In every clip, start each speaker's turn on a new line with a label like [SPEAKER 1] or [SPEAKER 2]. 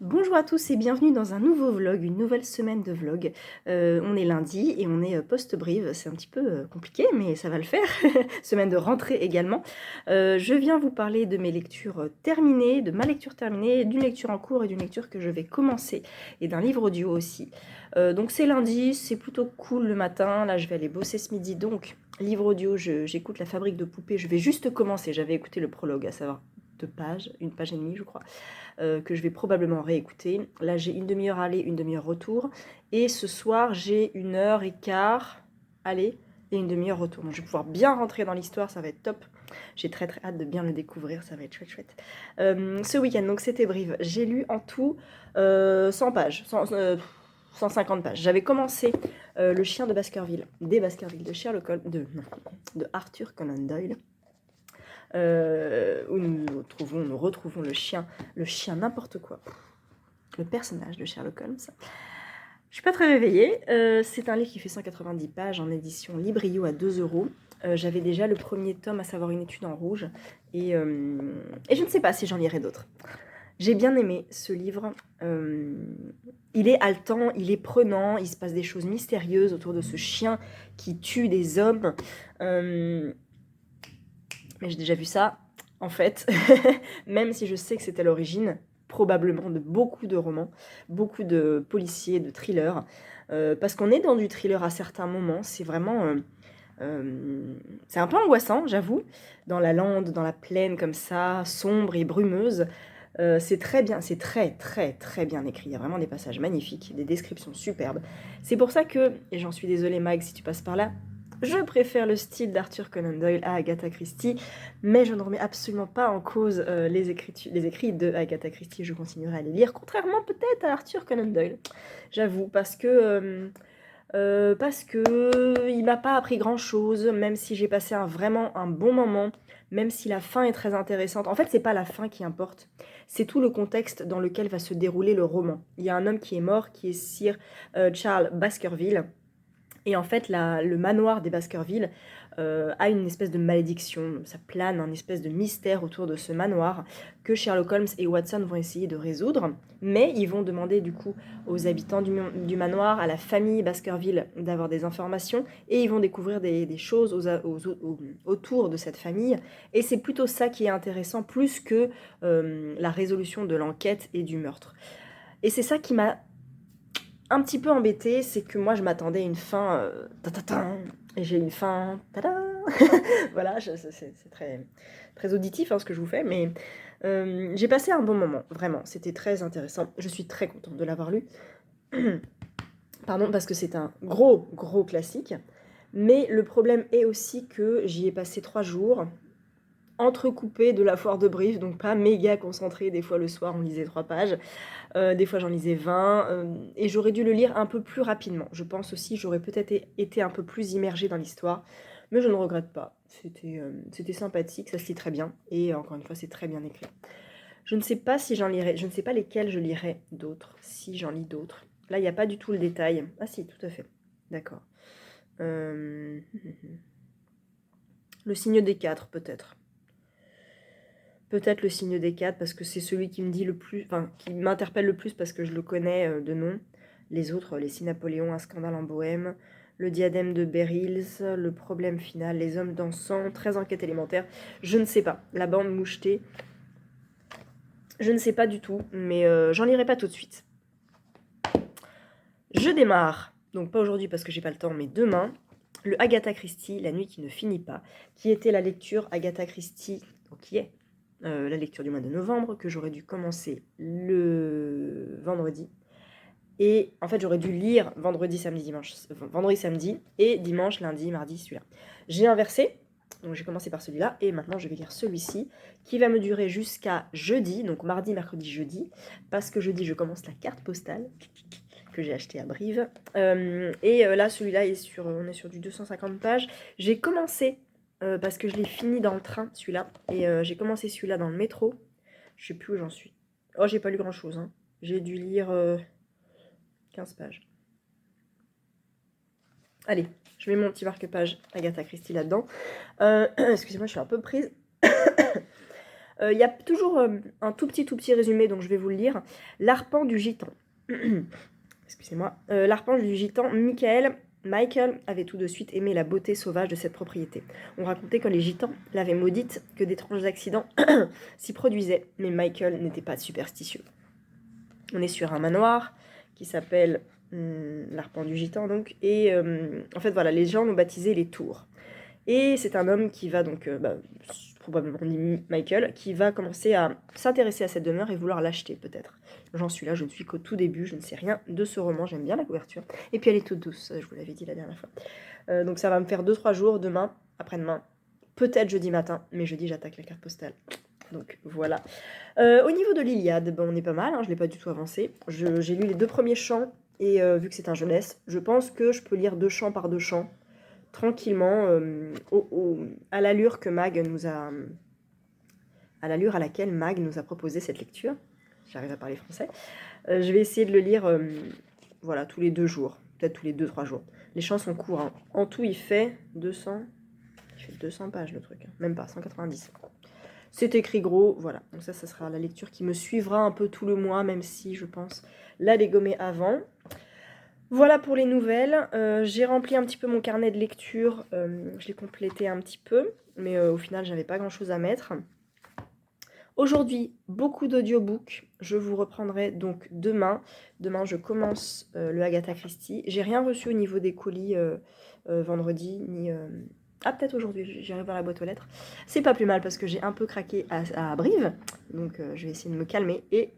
[SPEAKER 1] Bonjour à tous et bienvenue dans un nouveau vlog, une nouvelle semaine de vlog. On est lundi et on est post-brive, c'est un petit peu compliqué mais ça va le faire. Semaine de rentrée également. Je viens vous parler de mes lectures terminées, de ma lecture terminée, d'une lecture en cours et d'une lecture que je vais commencer et d'un livre audio aussi. Donc c'est lundi, c'est plutôt cool le matin, là je vais aller bosser ce midi donc livre audio, j'écoute La Fabrique de Poupées, je vais juste commencer, j'avais écouté le prologue à savoir 2 pages, 1 page et demie je crois. Que je vais probablement réécouter. Là, j'ai une demi-heure aller, une demi-heure retour. Et ce soir, j'ai 1h15 aller et une demi-heure retour. Donc, je vais pouvoir bien rentrer dans l'histoire, ça va être top. J'ai très très hâte de bien le découvrir, ça va être chouette chouette. Ce week-end, donc c'était Brive. J'ai lu en tout 100 pages, 150 pages. J'avais commencé Le chien de Baskerville, des Baskerville, de Sherlock Holmes, de Arthur Conan Doyle. Où nous retrouvons le chien n'importe quoi, le personnage de Sherlock Holmes. Je suis pas très réveillée, c'est un livre qui fait 190 pages en édition Librio à 2 €. J'avais déjà le premier tome, à savoir Une étude en rouge, et je ne sais pas si j'en lirai d'autres. J'ai bien aimé ce livre, il est haletant, il est prenant, il se passe des choses mystérieuses autour de ce chien qui tue des hommes. Mais j'ai déjà vu ça, en fait, même si je sais que c'est à l'origine, probablement, de beaucoup de romans, beaucoup de policiers, de thrillers, parce qu'on est dans du thriller à certains moments, c'est vraiment... c'est un peu angoissant, j'avoue, dans la lande, dans la plaine comme ça, sombre et brumeuse. C'est très bien, c'est très très très bien écrit, il y a vraiment des passages magnifiques, des descriptions superbes. C'est pour ça que, et j'en suis désolée Mag si tu passes par là, je préfère le style d'Arthur Conan Doyle à Agatha Christie, mais je ne remets absolument pas en cause les écrits de Agatha Christie, je continuerai à les lire, contrairement peut-être à Arthur Conan Doyle, j'avoue, parce que il m'a pas appris grand-chose, même si j'ai passé vraiment un bon moment, même si la fin est très intéressante. En fait, c'est pas la fin qui importe, c'est tout le contexte dans lequel va se dérouler le roman. Il y a un homme qui est mort, qui est Sir Charles Baskerville, et en fait, le manoir des Baskerville a une espèce de malédiction, ça plane un espèce de mystère autour de ce manoir que Sherlock Holmes et Watson vont essayer de résoudre, mais ils vont demander du coup aux habitants du manoir, à la famille Baskerville d'avoir des informations, et ils vont découvrir des choses autour de cette famille, et c'est plutôt ça qui est intéressant, plus que la résolution de l'enquête et du meurtre. Et c'est ça qui m'a un petit peu embêtée, c'est que moi je m'attendais à une fin et j'ai une fin tada. Voilà, c'est très, très auditif hein, ce que je vous fais, mais j'ai passé un bon moment, vraiment, c'était très intéressant. Je suis très contente de l'avoir lu. Pardon, parce que c'est un gros classique, mais le problème est aussi que j'y ai passé 3 jours, entrecoupé de la foire de Brive, donc pas méga concentré. Des fois le soir on lisait 3 pages, des fois j'en lisais 20, et j'aurais dû le lire un peu plus rapidement. Je pense aussi j'aurais peut-être été un peu plus immergée dans l'histoire, mais je ne regrette pas. C'était sympathique, ça se lit très bien, et encore une fois c'est très bien écrit. Je ne sais pas si j'en lirai, je ne sais pas lesquels je lirai d'autres, si j'en lis d'autres. Là il n'y a pas du tout le détail. Ah si, tout à fait, d'accord. Le signe des 4 peut-être. Peut-être Le signe des 4 parce que c'est celui qui me dit le plus, enfin qui m'interpelle le plus parce que je le connais de nom. Les autres, Les 6 Napoléons, Un scandale en Bohème, Le diadème de Beryls, Le problème final, Les hommes dansants, 13 enquêtes élémentaires, je ne sais pas. La bande mouchetée, je ne sais pas du tout, mais j'en lirai pas tout de suite. Je démarre, donc pas aujourd'hui parce que j'ai pas le temps, mais demain, le Agatha Christie, La nuit qui ne finit pas, qui était la lecture Agatha Christie, donc qui est la lecture du mois de novembre, que j'aurais dû commencer le vendredi. Et en fait, j'aurais dû lire vendredi, samedi, dimanche, vendredi, samedi, et dimanche, lundi, mardi, celui-là. J'ai inversé, donc j'ai commencé par celui-là, et maintenant je vais lire celui-ci, qui va me durer jusqu'à jeudi, donc mardi, mercredi, jeudi, parce que jeudi, je commence la carte postale que j'ai acheté à Brive. Là, celui-là, on est sur du 250 pages. J'ai commencé, parce que je l'ai fini dans le train, celui-là, et j'ai commencé celui-là dans le métro. Je sais plus où j'en suis. Oh, j'ai pas lu grand-chose, hein. J'ai dû lire 15 pages. Allez, je mets mon petit marque-page Agatha Christie là-dedans. Excusez-moi, je suis un peu prise. Il y a toujours un tout petit résumé, donc je vais vous le lire. L'arpent du gitan. Excusez-moi. L'arpent du gitan, Michael avait tout de suite aimé la beauté sauvage de cette propriété. On racontait que les gitans l'avaient maudite, que d'étranges accidents s'y produisaient, mais Michael n'était pas superstitieux. On est sur un manoir qui s'appelle l'arpent du gitan, donc, et en fait voilà, les gens l'ont baptisé les tours. Et c'est un homme qui va donc, probablement Michael, qui va commencer à s'intéresser à cette demeure et vouloir l'acheter peut-être. J'en suis là, je ne suis qu'au tout début, je ne sais rien de ce roman, j'aime bien la couverture. Et puis elle est toute douce, je vous l'avais dit la dernière fois. Donc ça va me faire 2-3 jours, demain, après-demain, peut-être jeudi matin, mais jeudi j'attaque la carte postale. Donc voilà. Au niveau de l'Iliade, on est pas mal, hein, je ne l'ai pas du tout avancé. J'ai lu les 2 premiers chants, et vu que c'est un jeunesse, je pense que je peux lire 2 chants par 2 chants, tranquillement, à l'allure que Mag nous a... à l'allure à laquelle Mag nous a proposé cette lecture. J'arrive à parler français. Je vais essayer de le lire voilà, tous les 2 jours, peut-être tous les 2-3 jours. Les chants sont courts, hein. En tout, il fait 200 pages le truc, hein. Même pas, 190. C'est écrit gros, voilà. Donc ça sera la lecture qui me suivra un peu tout le mois, même si je pense la dégommer avant. Voilà pour les nouvelles. J'ai rempli un petit peu mon carnet de lecture. Je l'ai complété un petit peu, mais au final, j'avais pas grand-chose à mettre. Aujourd'hui, beaucoup d'audiobooks. Je vous reprendrai donc demain. Demain, je commence le Agatha Christie. J'ai rien reçu au niveau des colis vendredi, ni... Ah, peut-être aujourd'hui, j'irai voir la boîte aux lettres. C'est pas plus mal parce que j'ai un peu craqué à Brive. Donc, je vais essayer de me calmer. Et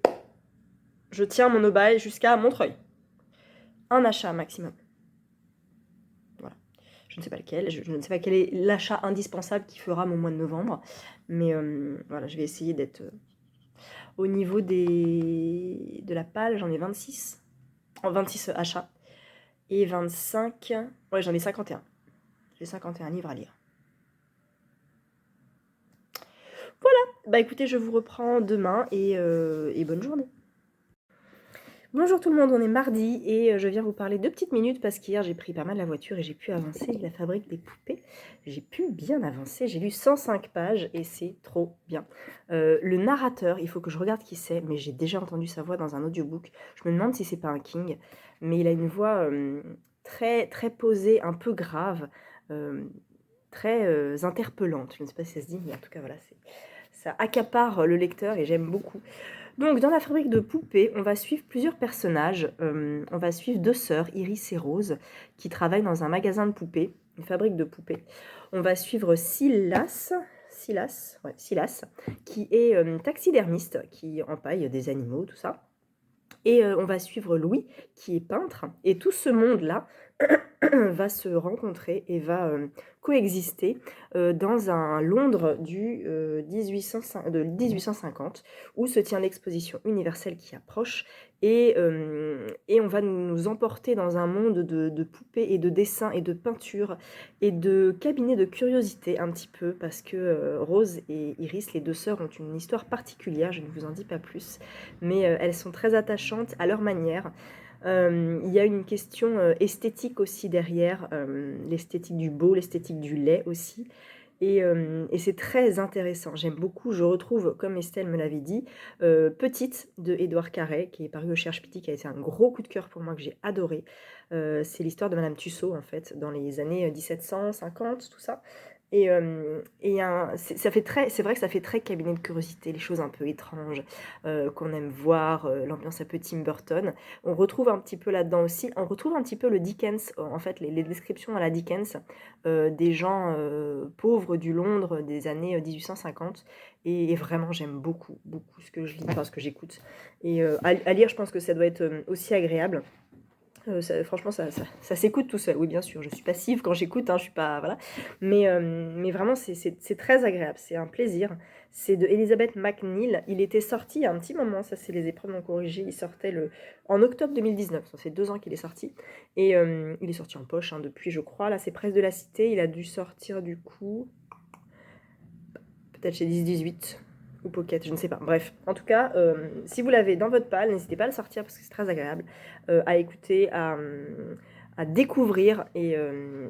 [SPEAKER 1] je tiens mon obaye jusqu'à Montreuil. Un achat maximum. Voilà. Je ne sais pas lequel. Je ne sais pas quel est l'achat indispensable qui fera mon mois de novembre. Mais voilà, je vais essayer d'être... Au niveau de la palle, j'en ai 26. 26 achats. Et 25... Ouais, j'en ai 51. J'ai 51 livres à lire. Voilà. Bah écoutez, je vous reprends demain et bonne journée. Bonjour tout le monde, on est mardi et je viens vous parler 2 petites minutes parce qu'hier j'ai pris pas mal la voiture et j'ai pu avancer avec la fabrique des poupées. J'ai pu bien avancer, j'ai lu 105 pages et c'est trop bien. Le narrateur, il faut que je regarde qui c'est, mais j'ai déjà entendu sa voix dans un audiobook. Je me demande si c'est pas un King, mais il a une voix très, très posée, un peu grave, très interpellante. Je ne sais pas si ça se dit, mais en tout cas voilà, ça accapare le lecteur et j'aime beaucoup. Donc, dans la fabrique de poupées, on va suivre plusieurs personnages. On va suivre 2 sœurs, Iris et Rose, qui travaillent dans un magasin de poupées, une fabrique de poupées. On va suivre Silas, qui est taxidermiste, qui empaille des animaux, tout ça. Et on va suivre Louis, qui est peintre. Et tout ce monde-là va se rencontrer et va coexister dans un Londres de 1850, où se tient l'exposition universelle qui approche. Et on va nous emporter dans un monde de poupées et de dessins et de peintures et de cabinets de curiosité un petit peu, parce que Rose et Iris, les 2 sœurs, ont une histoire particulière, je ne vous en dis pas plus, mais elles sont très attachantes à leur manière. Il y a une question esthétique aussi derrière, l'esthétique du beau, l'esthétique du laid aussi. Et c'est très intéressant. J'aime beaucoup. Je retrouve, comme Estelle me l'avait dit, Petite de Édouard Carré, qui est paru au Cherche-Pity, qui a été un gros coup de cœur pour moi, que j'ai adoré. C'est l'histoire de Madame Tussaud, en fait, dans les années 1750, tout ça. Et c'est vrai que ça fait très cabinet de curiosité, les choses un peu étranges qu'on aime voir, l'ambiance un peu Tim Burton. On retrouve un petit peu là-dedans aussi, on retrouve un petit peu le Dickens, en fait, les descriptions à la Dickens des gens pauvres du Londres des années 1850. Et vraiment, j'aime beaucoup, beaucoup ce que je lis, enfin ce que j'écoute. Et à lire, je pense que ça doit être aussi agréable. Franchement, ça s'écoute tout seul. Oui, bien sûr, je suis passive quand j'écoute, hein, je suis pas... Voilà. Mais vraiment, c'est très agréable, c'est un plaisir. C'est de Elizabeth MacNeil. Il était sorti il y a un petit moment, ça c'est les épreuves non corrigées. Il sortait en octobre 2019, ça fait 2 ans qu'il est sorti. Et il est sorti en poche depuis, je crois. Là, c'est Presse de la Cité. Il a dû sortir du coup, peut-être chez 10-18 ou Pocket, je ne sais pas. Bref, en tout cas, si vous l'avez dans votre palle, n'hésitez pas à le sortir parce que c'est très agréable à écouter, à découvrir et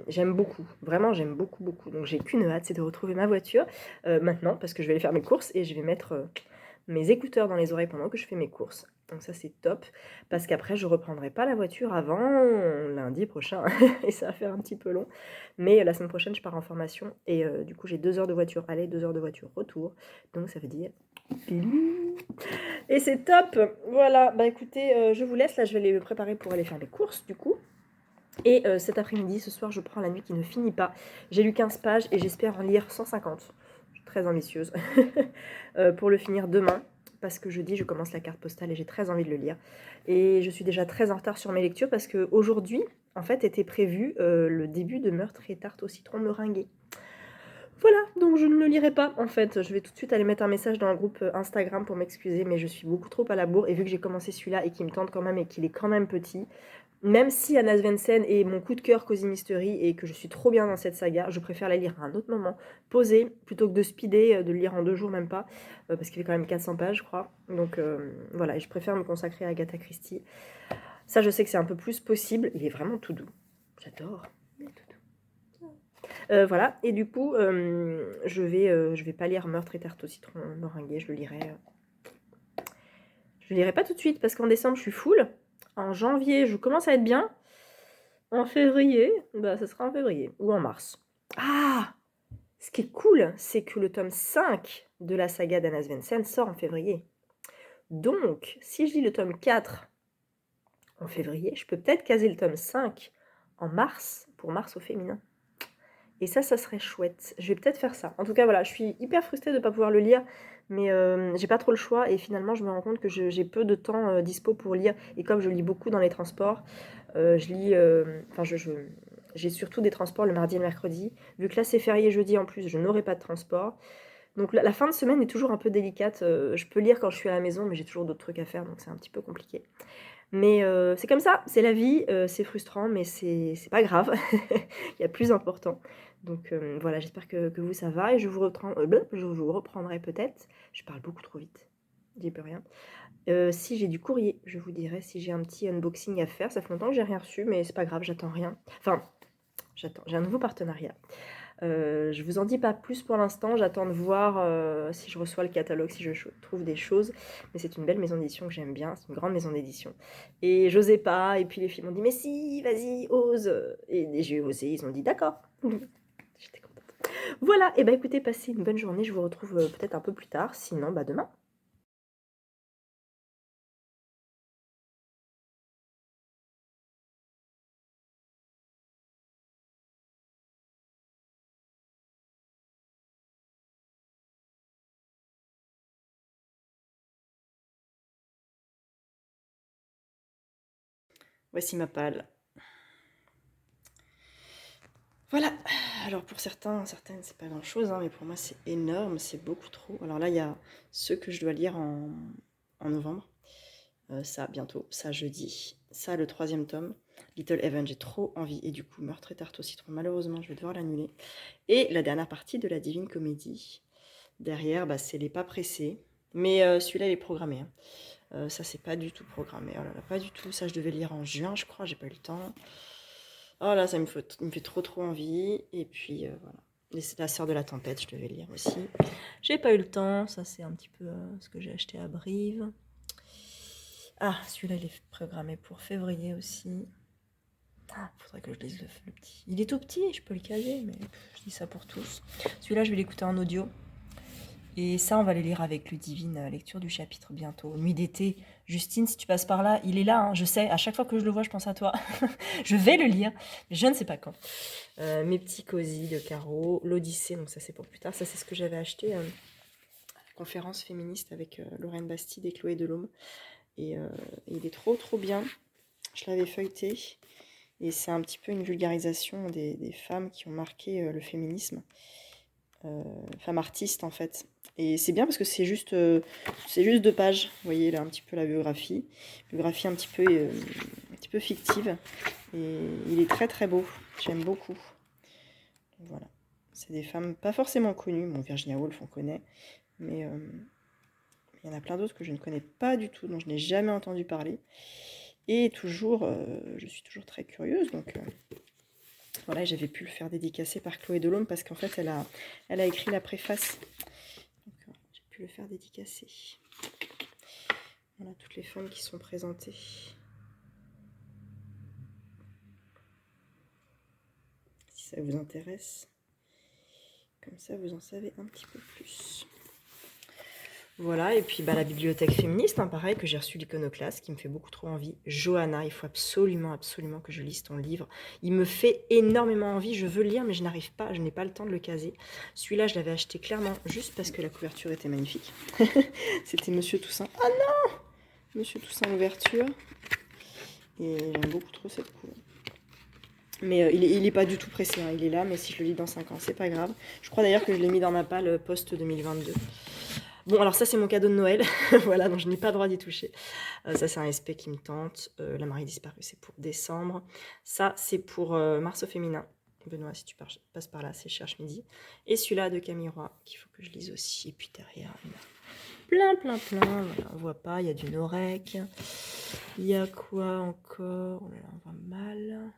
[SPEAKER 1] j'aime beaucoup, vraiment j'aime beaucoup, beaucoup. Donc j'ai qu'une hâte, c'est de retrouver ma voiture maintenant parce que je vais aller faire mes courses et je vais mettre mes écouteurs dans les oreilles pendant que je fais mes courses. Donc ça c'est top parce qu'après je reprendrai pas la voiture avant lundi prochain et ça va faire un petit peu long. Mais la semaine prochaine je pars en formation et du coup j'ai 2 heures de voiture aller, 2 heures de voiture retour. Donc ça veut dire et c'est top. Voilà, bah écoutez, je vous laisse là, je vais aller me préparer pour aller faire mes courses du coup. Et cet après-midi, ce soir, je prends La nuit qui ne finit pas. J'ai lu 15 pages et j'espère en lire 150. Je suis très ambitieuse. Pour le finir demain, parce que jeudi, je commence la carte postale et j'ai très envie de le lire. Et je suis déjà très en retard sur mes lectures parce qu'aujourd'hui, en fait, était prévu le début de Meurtre et tarte au citron meringuée. Voilà, donc je ne le lirai pas en fait. Je vais tout de suite aller mettre un message dans le groupe Instagram pour m'excuser, mais je suis beaucoup trop à la bourre. Et vu que j'ai commencé celui-là et qu'il me tente quand même et qu'il est quand même petit, même si Anna Svensson est mon coup de cœur Cozy Mystery et que je suis trop bien dans cette saga, je préfère la lire à un autre moment, posée, plutôt que de speeder, de le lire en 2 jours même pas, parce qu'il fait quand même 400 pages, je crois. Donc voilà, et je préfère me consacrer à Agatha Christie. Ça, je sais que c'est un peu plus possible. Il est vraiment tout doux. J'adore. Il est tout doux. Voilà, et du coup, je vais pas lire Meurtre et tarte au citron meringuée, je le lirai pas tout de suite parce qu'en décembre, je suis full. En janvier, je commence à être bien. En février, bah ça sera en février ou en mars. Ah! Ce qui est cool, c'est que le tome 5 de la saga d'Anna Svensson sort en février. Donc, si je lis le tome 4 en février, je peux peut-être caser le tome 5 en mars, pour mars au féminin. Et ça serait chouette. Je vais peut-être faire ça. En tout cas, voilà, je suis hyper frustrée de ne pas pouvoir le lire, mais j'ai pas trop le choix. Et finalement, je me rends compte que j'ai peu de temps dispo pour lire. Et comme je lis beaucoup dans les transports, je lis. Enfin, j'ai surtout des transports le mardi et le mercredi. Vu que là, c'est férié jeudi en plus, je n'aurai pas de transport. Donc la fin de semaine est toujours un peu délicate. Je peux lire quand je suis à la maison, mais j'ai toujours d'autres trucs à faire, donc c'est un petit peu compliqué. Mais c'est comme ça, c'est la vie, c'est frustrant, mais c'est pas grave. Il y a plus important. Donc voilà, j'espère que vous ça va et je vous reprendrai peut-être. Je parle beaucoup trop vite, j'y peux rien. Si j'ai du courrier, je vous dirai si j'ai un petit unboxing à faire. Ça fait longtemps que j'ai rien reçu, mais c'est pas grave, j'attends rien. Enfin, j'attends, j'ai un nouveau partenariat. Je vous en dis pas plus pour l'instant, j'attends de voir si je reçois le catalogue, si je trouve des choses. Mais c'est une belle maison d'édition que j'aime bien, c'est une grande maison d'édition. Et j'osais pas, et puis les filles m'ont dit mais si, vas-y, ose. Et j'ai osé, ils ont dit d'accord. J'étais contente. Voilà, et bah écoutez, passez une bonne journée, je vous retrouve peut-être un peu plus tard, sinon bah demain. Voici ma palle. Voilà, alors pour certaines, c'est pas grand-chose, hein, mais pour moi c'est énorme, c'est beaucoup trop. Alors là, il y a ceux que je dois lire en novembre. Ça bientôt, ça jeudi, ça le troisième tome, Little Heaven, j'ai trop envie, et du coup Meurtre et tarte au citron, malheureusement je vais devoir l'annuler. Et la dernière partie de la Divine Comédie. Derrière, bah, c'est les pas pressés, mais celui-là il est programmé, hein. Ça c'est pas du tout programmé, oh là là, pas du tout, ça je devais lire en juin je crois, j'ai pas eu le temps. Oh là, il me fait trop trop envie, et puis voilà. Et c'est La Sœur de la Tempête, je devais lire aussi. J'ai pas eu le temps, ça c'est un petit peu ce que j'ai acheté à Brive. Ah, celui-là, il est programmé pour février aussi. Ah, faudrait que je lise le petit. Il est tout petit, je peux le caser, mais je dis ça pour tous. Celui-là, je vais l'écouter en audio. Et ça, on va les lire avec Ludivine, lecture du chapitre bientôt. Nuit d'été. Justine, si tu passes par là, il est là, hein, je sais. À chaque fois que je le vois, je pense à toi. Je vais le lire, mais je ne sais pas quand. Mes petits cosy de Caro. L'Odyssée, donc ça, c'est pour plus tard. Ça, c'est ce que j'avais acheté à la conférence féministe avec Lorraine Bastide et Chloé Delhomme. Et il est trop, trop bien. Je l'avais feuilleté. Et c'est un petit peu une vulgarisation des femmes qui ont marqué le féminisme. Femmes artistes, en fait. Et c'est bien parce que c'est juste 2 pages. Vous voyez là un petit peu la biographie. Biographie un petit peu fictive. Et il est très très beau. J'aime beaucoup. Donc, voilà. C'est des femmes pas forcément connues. Bon, Virginia Woolf, on connaît. Mais il y en a plein d'autres que je ne connais pas du tout, dont je n'ai jamais entendu parler. Et toujours, je suis toujours très curieuse, donc voilà, j'avais pu le faire dédicacer par Chloé Delhomme parce qu'en fait, elle a écrit la préface. Donc, j'ai pu le faire dédicacer. Voilà toutes les femmes qui sont présentées. Si ça vous intéresse, comme ça vous en savez un petit peu plus. Voilà, et puis la bibliothèque féministe, hein, pareil, que j'ai reçu l'Iconoclaste, qui me fait beaucoup trop envie. Johanna, il faut absolument, absolument que je lise ton livre. Il me fait énormément envie, je veux le lire, mais je n'arrive pas, je n'ai pas le temps de le caser. Celui-là, je l'avais acheté clairement juste parce que la couverture était magnifique. C'était Monsieur Toussaint. Ah non, Monsieur Toussaint, l'ouverture. Et j'aime beaucoup trop cette couleur. Mais il est pas du tout pressé, hein, il est là, mais si je le lis dans 5 ans, c'est pas grave. Je crois d'ailleurs que je l'ai mis dans ma palle post 2022. Bon, alors ça, c'est mon cadeau de Noël. Voilà, donc je n'ai pas le droit d'y toucher. Ça, c'est un SP qui me tente. La Marie disparue, c'est pour décembre. Ça, c'est pour Mars au féminin. Benoît, si tu passes par là, c'est Cherche Midi. Et celui-là de Camille Roy, qu'il faut que je lise aussi. Et puis derrière, il y en a plein. Voilà, on voit pas, il y a du Norek. Il y a quoi encore? Oh là là, on voit mal.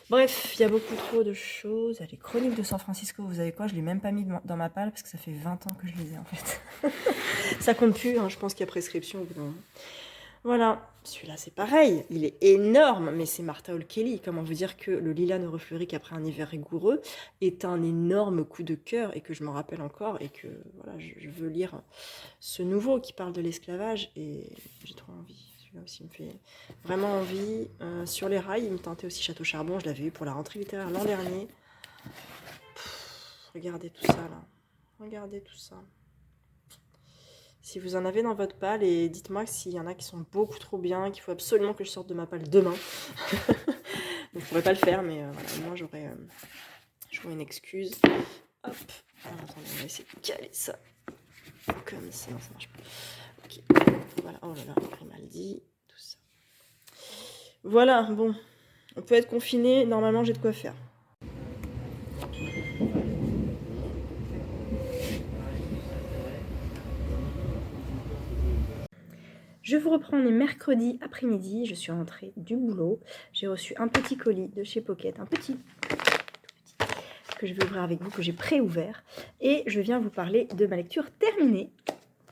[SPEAKER 1] Bref, il y a beaucoup trop de choses. Les Chroniques de San Francisco, vous savez quoi, je ne l'ai même pas mis dans ma palle parce que ça fait 20 ans que je les ai en fait. Ça compte plus, hein, je pense qu'il y a prescription au bout d'un moment. Voilà, celui-là c'est pareil, il est énorme, mais c'est Martha O'Kelly. Comment vous dire que Le lilas ne refleurit qu'après un hiver rigoureux est un énorme coup de cœur et que je m'en rappelle encore et que voilà, je veux lire ce nouveau qui parle de l'esclavage et j'ai trop envie. Celui-là aussi me fait vraiment envie. Sur les rails, il me tentait aussi Château Charbon, je l'avais eu pour la rentrée littéraire l'an dernier. Regardez tout ça là, regardez tout ça. Si vous en avez dans votre palle, et dites-moi s'il y en a qui sont beaucoup trop bien, qu'il faut absolument que je sorte de ma palle demain. Donc je pourrais pas le faire, mais voilà, au moins j'aurais une excuse. Hop, alors, attendez, on va essayer de caler ça. Comme ça, non ça marche pas. Ok, voilà, oh là là, Grimaldi, tout ça. Voilà, bon, on peut être confiné, normalement j'ai de quoi faire. Je vous reprends, on est mercredi après-midi, je suis rentrée du boulot. J'ai reçu un petit colis de chez Pocket, un petit, que je vais ouvrir avec vous, que j'ai pré-ouvert. Et je viens vous parler de ma lecture terminée.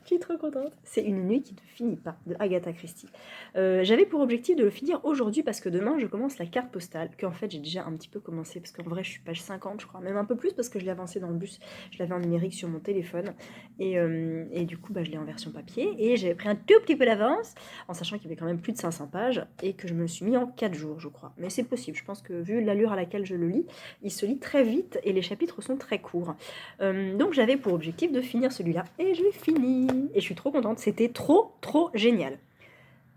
[SPEAKER 1] Je suis trop contente. C'est Une nuit qui ne finit pas, de Agatha Christie. J'avais pour objectif de le finir aujourd'hui parce que demain je commence la carte postale, qu'en fait j'ai déjà un petit peu commencé parce qu'en vrai je suis page 50 je crois, même un peu plus parce que je l'ai avancé dans le bus, je l'avais en numérique sur mon téléphone et du coup je l'ai en version papier et j'avais pris un tout petit peu d'avance en sachant qu'il y avait quand même plus de 500 pages et que je me le suis mis en 4 jours je crois. Mais c'est possible, je pense que vu l'allure à laquelle je le lis, il se lit très vite et les chapitres sont très courts. Donc j'avais pour objectif de finir celui-là et je l'ai fini. Et je suis trop contente, c'était trop génial.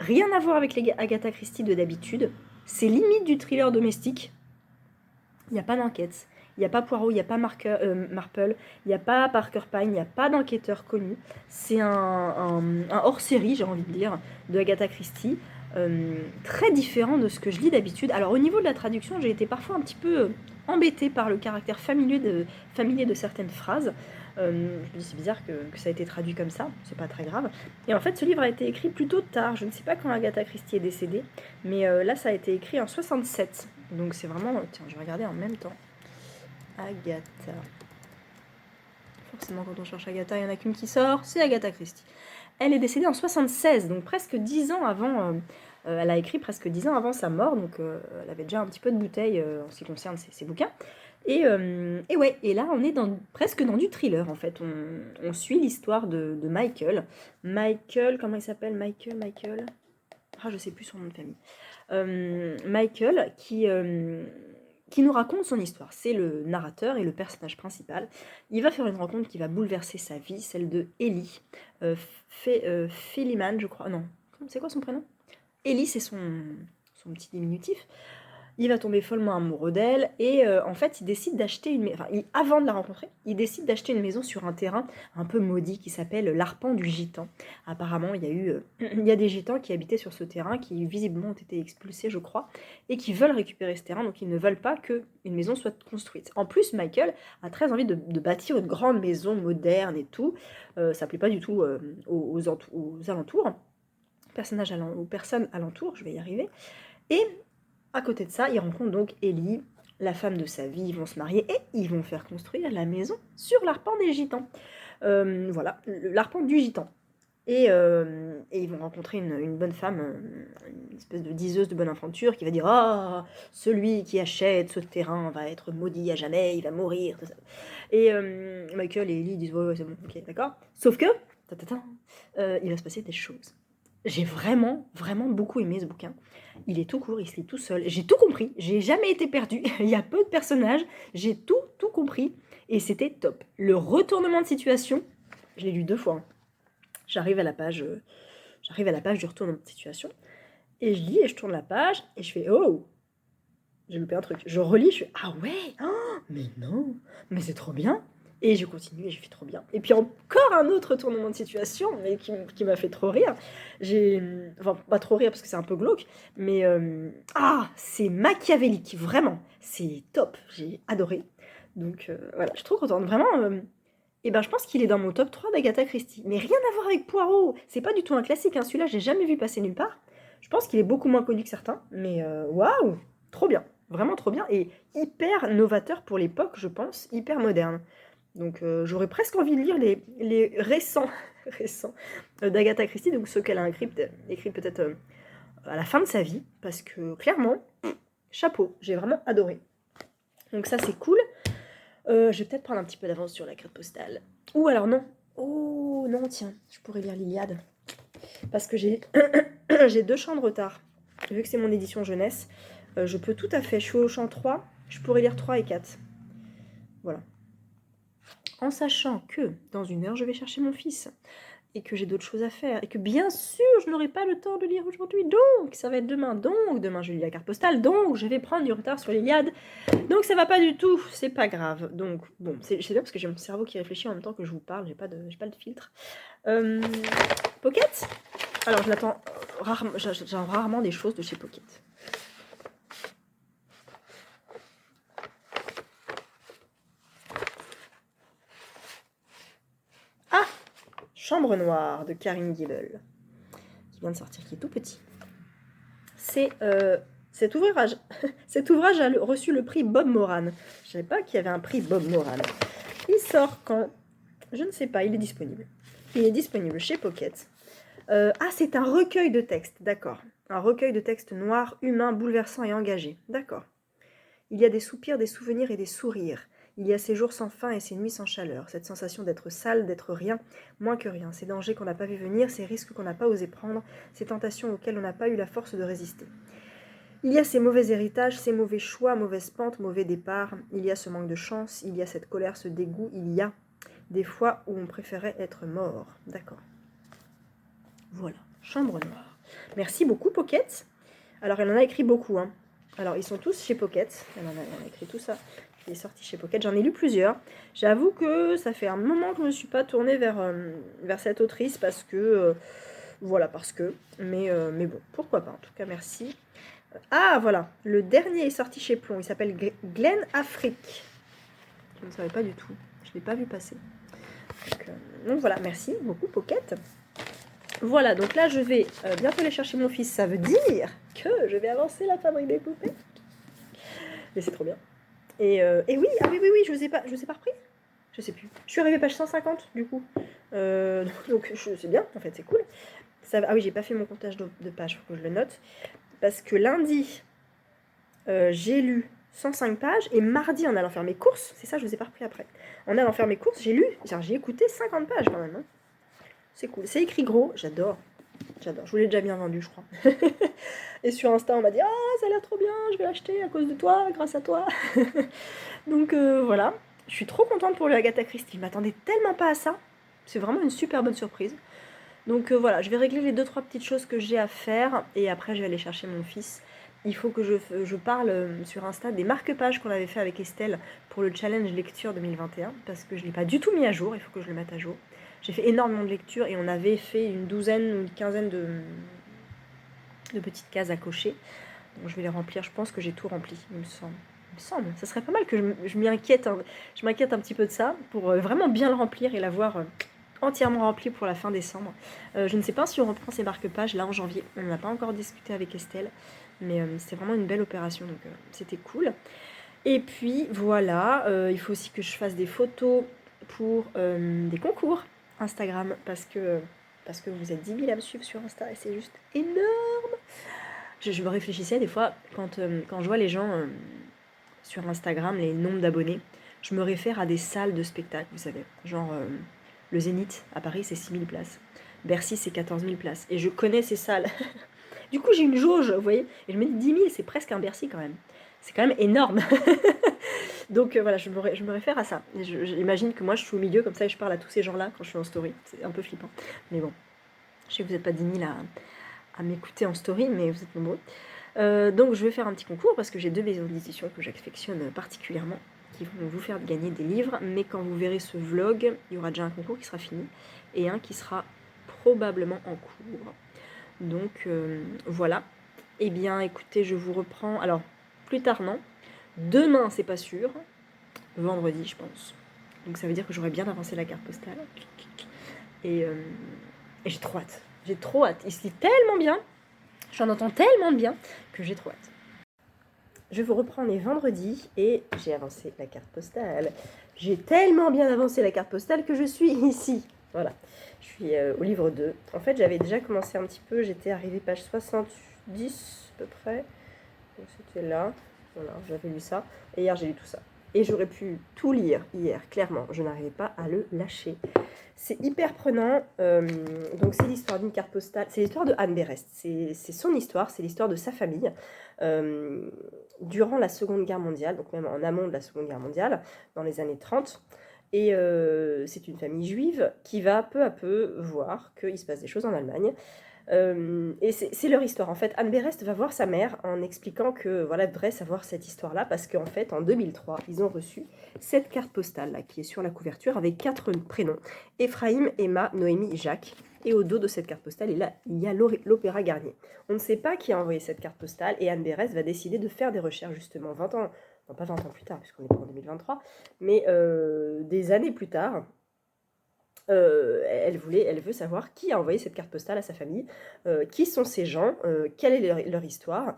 [SPEAKER 1] Rien à voir avec les Agatha Christie de d'habitude, c'est limite du thriller domestique. Il n'y a pas d'enquête, il n'y a pas Poirot, il n'y a pas Marple, il n'y a pas Parker Pine, il n'y a pas d'enquêteur connu. C'est un hors-série, j'ai envie de dire, de Agatha Christie. Très différent de ce que je lis d'habitude. Alors au niveau de la traduction, j'ai été parfois un petit peu embêtée par le caractère familier de certaines phrases. Je me dis c'est bizarre que ça a été traduit comme ça, c'est pas très grave. Et en fait ce livre a été écrit plutôt tard, je ne sais pas quand Agatha Christie est décédée, mais là ça a été écrit en 67. Donc c'est vraiment, tiens je vais regarder en même temps. Agatha. Forcément quand on cherche Agatha, il n'y en a qu'une qui sort, c'est Agatha Christie. Elle est décédée en 76, donc presque 10 ans avant... elle a écrit presque 10 ans avant sa mort, donc elle avait déjà un petit peu de bouteille en ce qui concerne ses bouquins. Et ouais, et là on est presque dans du thriller en fait. On suit l'histoire de Michael. Michael, comment il s'appelle Michael Ah, je sais plus son nom de famille. Michael qui nous raconte son histoire. C'est le narrateur et le personnage principal. Il va faire une rencontre qui va bouleverser sa vie, celle de Ellie. Feliman, je crois. Non, c'est quoi son prénom Ellie, c'est son petit diminutif. Il va tomber follement amoureux d'elle et en fait il décide d'acheter une maison, avant de la rencontrer, il décide d'acheter une maison sur un terrain un peu maudit qui s'appelle l'Arpent du Gitan. Apparemment il y a des gitans qui habitaient sur ce terrain qui visiblement ont été expulsés je crois et qui veulent récupérer ce terrain donc ils ne veulent pas qu'une maison soit construite. En plus Michael a très envie de bâtir une grande maison moderne et tout, ça plaît pas du tout aux alentours. aux personnes alentour, je vais y arriver. Et à côté de ça, il rencontre donc Ellie, la femme de sa vie, ils vont se marier et ils vont faire construire la maison sur l'arpent des gitans. Voilà, l'arpent du gitan. Et ils vont rencontrer une bonne femme, une espèce de diseuse de bonne aventure qui va dire ah, celui qui achète ce terrain va être maudit à jamais, il va mourir. Tout ça. Et Michael et Ellie disent ouais, c'est bon, ok, d'accord. Sauf que il va se passer des choses. J'ai vraiment, vraiment beaucoup aimé ce bouquin. Il est tout court, il se lit tout seul. J'ai tout compris, j'ai jamais été perdue. Il y a peu de personnages, j'ai tout compris. Et c'était top. Le retournement de situation, je l'ai lu 2 fois. Hein. J'arrive à la page du retournement de situation. Et je lis et je tourne la page et je fais oh, j'ai loupé un truc. Je relis, je fais ah ouais, oh, mais non, mais c'est trop bien. Et je continue et je fais trop bien. Et puis encore un autre retournement de situation, mais qui m'a fait trop rire. Enfin, pas trop rire parce que c'est un peu glauque, mais c'est machiavélique, vraiment. C'est top, j'ai adoré. Donc voilà, je suis trop contente. Vraiment, et ben je pense qu'il est dans mon top 3 d'Agatha Christie. Mais rien à voir avec Poirot. C'est pas du tout un classique, hein. Celui-là, j'ai jamais vu passer nulle part. Je pense qu'il est beaucoup moins connu que certains, mais waouh, trop bien. Vraiment trop bien et hyper novateur pour l'époque, je pense, hyper moderne. Donc j'aurais presque envie de lire les récents, récents d'Agatha Christie, donc ceux qu'elle a écrit peut-être à la fin de sa vie, parce que clairement, chapeau, j'ai vraiment adoré. Donc ça c'est cool. Je vais peut-être prendre un petit peu d'avance sur la carte postale. Ou alors non. Oh non, tiens, je pourrais lire l'Iliade. Parce que j'ai 2 champs de retard. Vu que c'est mon édition jeunesse, je peux tout à fait, je suis au champ 3, je pourrais lire 3 et 4. Voilà. En sachant que dans 1 heure, je vais chercher mon fils. Et que j'ai d'autres choses à faire. Et que bien sûr, je n'aurai pas le temps de lire aujourd'hui. Donc, ça va être demain. Donc, demain, je lis la carte postale. Donc, je vais prendre du retard sur l'Iliade. Donc, ça va pas du tout. C'est pas grave. Donc, bon, c'est bien parce que j'ai mon cerveau qui réfléchit en même temps que je vous parle. J'ai pas de filtre. Pocket. Alors, j'attends rarement des choses de chez Pocket. Ah, Chambre Noire de Karine Gilbel, qui vient de sortir, qui est tout petit. Cet ouvrage a reçu le prix Bob Moran. Je ne savais pas qu'il y avait un prix Bob Moran. Il sort quand? Je ne sais pas, il est disponible. Il est disponible chez Pocket. C'est un recueil de textes, d'accord. Un recueil de textes noirs, humains, bouleversants et engagés, d'accord. Il y a des soupirs, des souvenirs et des sourires. Il y a ces jours sans fin et ces nuits sans chaleur, cette sensation d'être sale, d'être rien, moins que rien, ces dangers qu'on n'a pas vu venir, ces risques qu'on n'a pas osé prendre, ces tentations auxquelles on n'a pas eu la force de résister. Il y a ces mauvais héritages, ces mauvais choix, mauvaise pente, mauvais départ, il y a ce manque de chance, il y a cette colère, ce dégoût, il y a des fois où on préférait être mort. D'accord. Voilà, Chambre Noire. Merci beaucoup Pocket. Alors elle en a écrit beaucoup, hein. Alors ils sont tous chez Pocket, elle en a écrit tout ça. Il est sorti chez Pocket, j'en ai lu plusieurs. J'avoue que ça fait un moment que je ne me suis pas tournée vers cette autrice parce que... Mais bon, pourquoi pas, en tout cas merci. Ah voilà, le dernier est sorti chez Plomb, il s'appelle Glen Afrique. Je ne savais pas du tout, je ne l'ai pas vu passer. Donc voilà, merci beaucoup Pocket. Voilà, donc là je vais bientôt aller chercher mon fils, ça veut dire que je vais avancer la fabrique des poupées. Mais c'est trop bien. Et oui, je vous ai pas repris. Je sais plus. Je suis arrivée page 150 du coup. Donc c'est bien, en fait, c'est cool. Ah oui, j'ai pas fait mon comptage de pages, faut que je le note. Parce que lundi, j'ai lu 105 pages et mardi, en allant faire mes courses, c'est ça, je vous ai pas repris après. En allant faire mes courses, j'ai écouté 50 pages quand même. Hein. C'est cool. C'est écrit gros, j'adore. Je vous l'ai déjà bien vendu, je crois. Et sur Insta, on m'a dit « Ah, ça a l'air trop bien, je vais l'acheter à cause de toi, grâce à toi. » Donc voilà, je suis trop contente pour le Agatha Christie. Je m'attendais tellement pas à ça. C'est vraiment une super bonne surprise. Donc voilà, je vais régler les 2-3 petites choses que j'ai à faire. Et après, je vais aller chercher mon fils. Il faut que je parle sur Insta des marque-pages qu'on avait fait avec Estelle pour le challenge lecture 2021. Parce que je ne l'ai pas du tout mis à jour, il faut que je le mette à jour. J'ai fait énormément de lectures et on avait fait une douzaine ou une quinzaine de petites cases à cocher. Donc je vais les remplir, je pense que j'ai tout rempli, il me semble. Ça serait pas mal que je m'inquiète un petit peu de ça pour vraiment bien le remplir et l'avoir entièrement rempli pour la fin décembre. Je ne sais pas si on reprend ces marque-pages là en janvier. On n'a pas encore discuté avec Estelle, mais c'était vraiment une belle opération, donc c'était cool. Et puis voilà, il faut aussi que je fasse des photos pour des concours Instagram parce que vous êtes 10 000 à me suivre sur Insta et c'est juste énorme. Je me réfléchissais des fois quand je vois les gens sur Instagram, les nombres d'abonnés, je me réfère à des salles de spectacle, vous savez, genre le Zénith à Paris c'est 6 000 places, Bercy c'est 14 000 places et je connais ces salles. Du coup j'ai une jauge, vous voyez, et je me dis 10 000 c'est presque un Bercy quand même. C'est quand même énorme. Donc voilà, je me réfère à ça. J'imagine que moi je suis au milieu comme ça et je parle à tous ces gens-là quand je suis en story. C'est un peu flippant. Mais bon, je sais que vous n'êtes pas 10 000 à m'écouter en story, mais vous êtes nombreux. Donc je vais faire un petit concours parce que j'ai 2 maisons d'édition que j'affectionne particulièrement qui vont vous faire gagner des livres. Mais quand vous verrez ce vlog, il y aura déjà un concours qui sera fini et un qui sera probablement en cours. Donc voilà. Eh bien écoutez, je vous reprends. Alors, plus tard non. Demain, c'est pas sûr. Vendredi, je pense. Donc ça veut dire que j'aurais bien avancé la carte postale. Et j'ai trop hâte. J'ai trop hâte. Il se lit tellement bien. J'en entends tellement bien que j'ai trop hâte. Je vous reprends les vendredis et j'ai avancé la carte postale. J'ai tellement bien avancé la carte postale que je suis ici. Voilà. Je suis au livre 2. En fait, j'avais déjà commencé un petit peu. J'étais arrivée page 70 à peu près. Donc c'était là. Voilà, j'avais lu ça. Et hier, j'ai lu tout ça. Et j'aurais pu tout lire hier, clairement. Je n'arrivais pas à le lâcher. C'est hyper prenant. Donc c'est l'histoire d'une carte postale. C'est l'histoire de Anne Berest. C'est son histoire, c'est l'histoire de sa famille. Durant la Seconde Guerre mondiale, donc même en amont de la Seconde Guerre mondiale, dans les années 30. Et c'est une famille juive qui va peu à peu voir qu'il se passe des choses en Allemagne. Et c'est leur histoire. En fait, Anne Berest va voir sa mère en expliquant que voilà, devrait savoir cette histoire-là parce qu'en fait, en 2003, ils ont reçu cette carte postale là, qui est sur la couverture avec 4 prénoms. Ephraim, Emma, Noémie, Jacques. Et au dos de cette carte postale, il y a l'Opéra Garnier. On ne sait pas qui a envoyé cette carte postale et Anne Berest va décider de faire des recherches justement 20 ans, non pas 20 ans plus tard puisqu'on est pas en 2023, mais des années plus tard. Elle veut savoir qui a envoyé cette carte postale à sa famille, qui sont ces gens, quelle est leur histoire.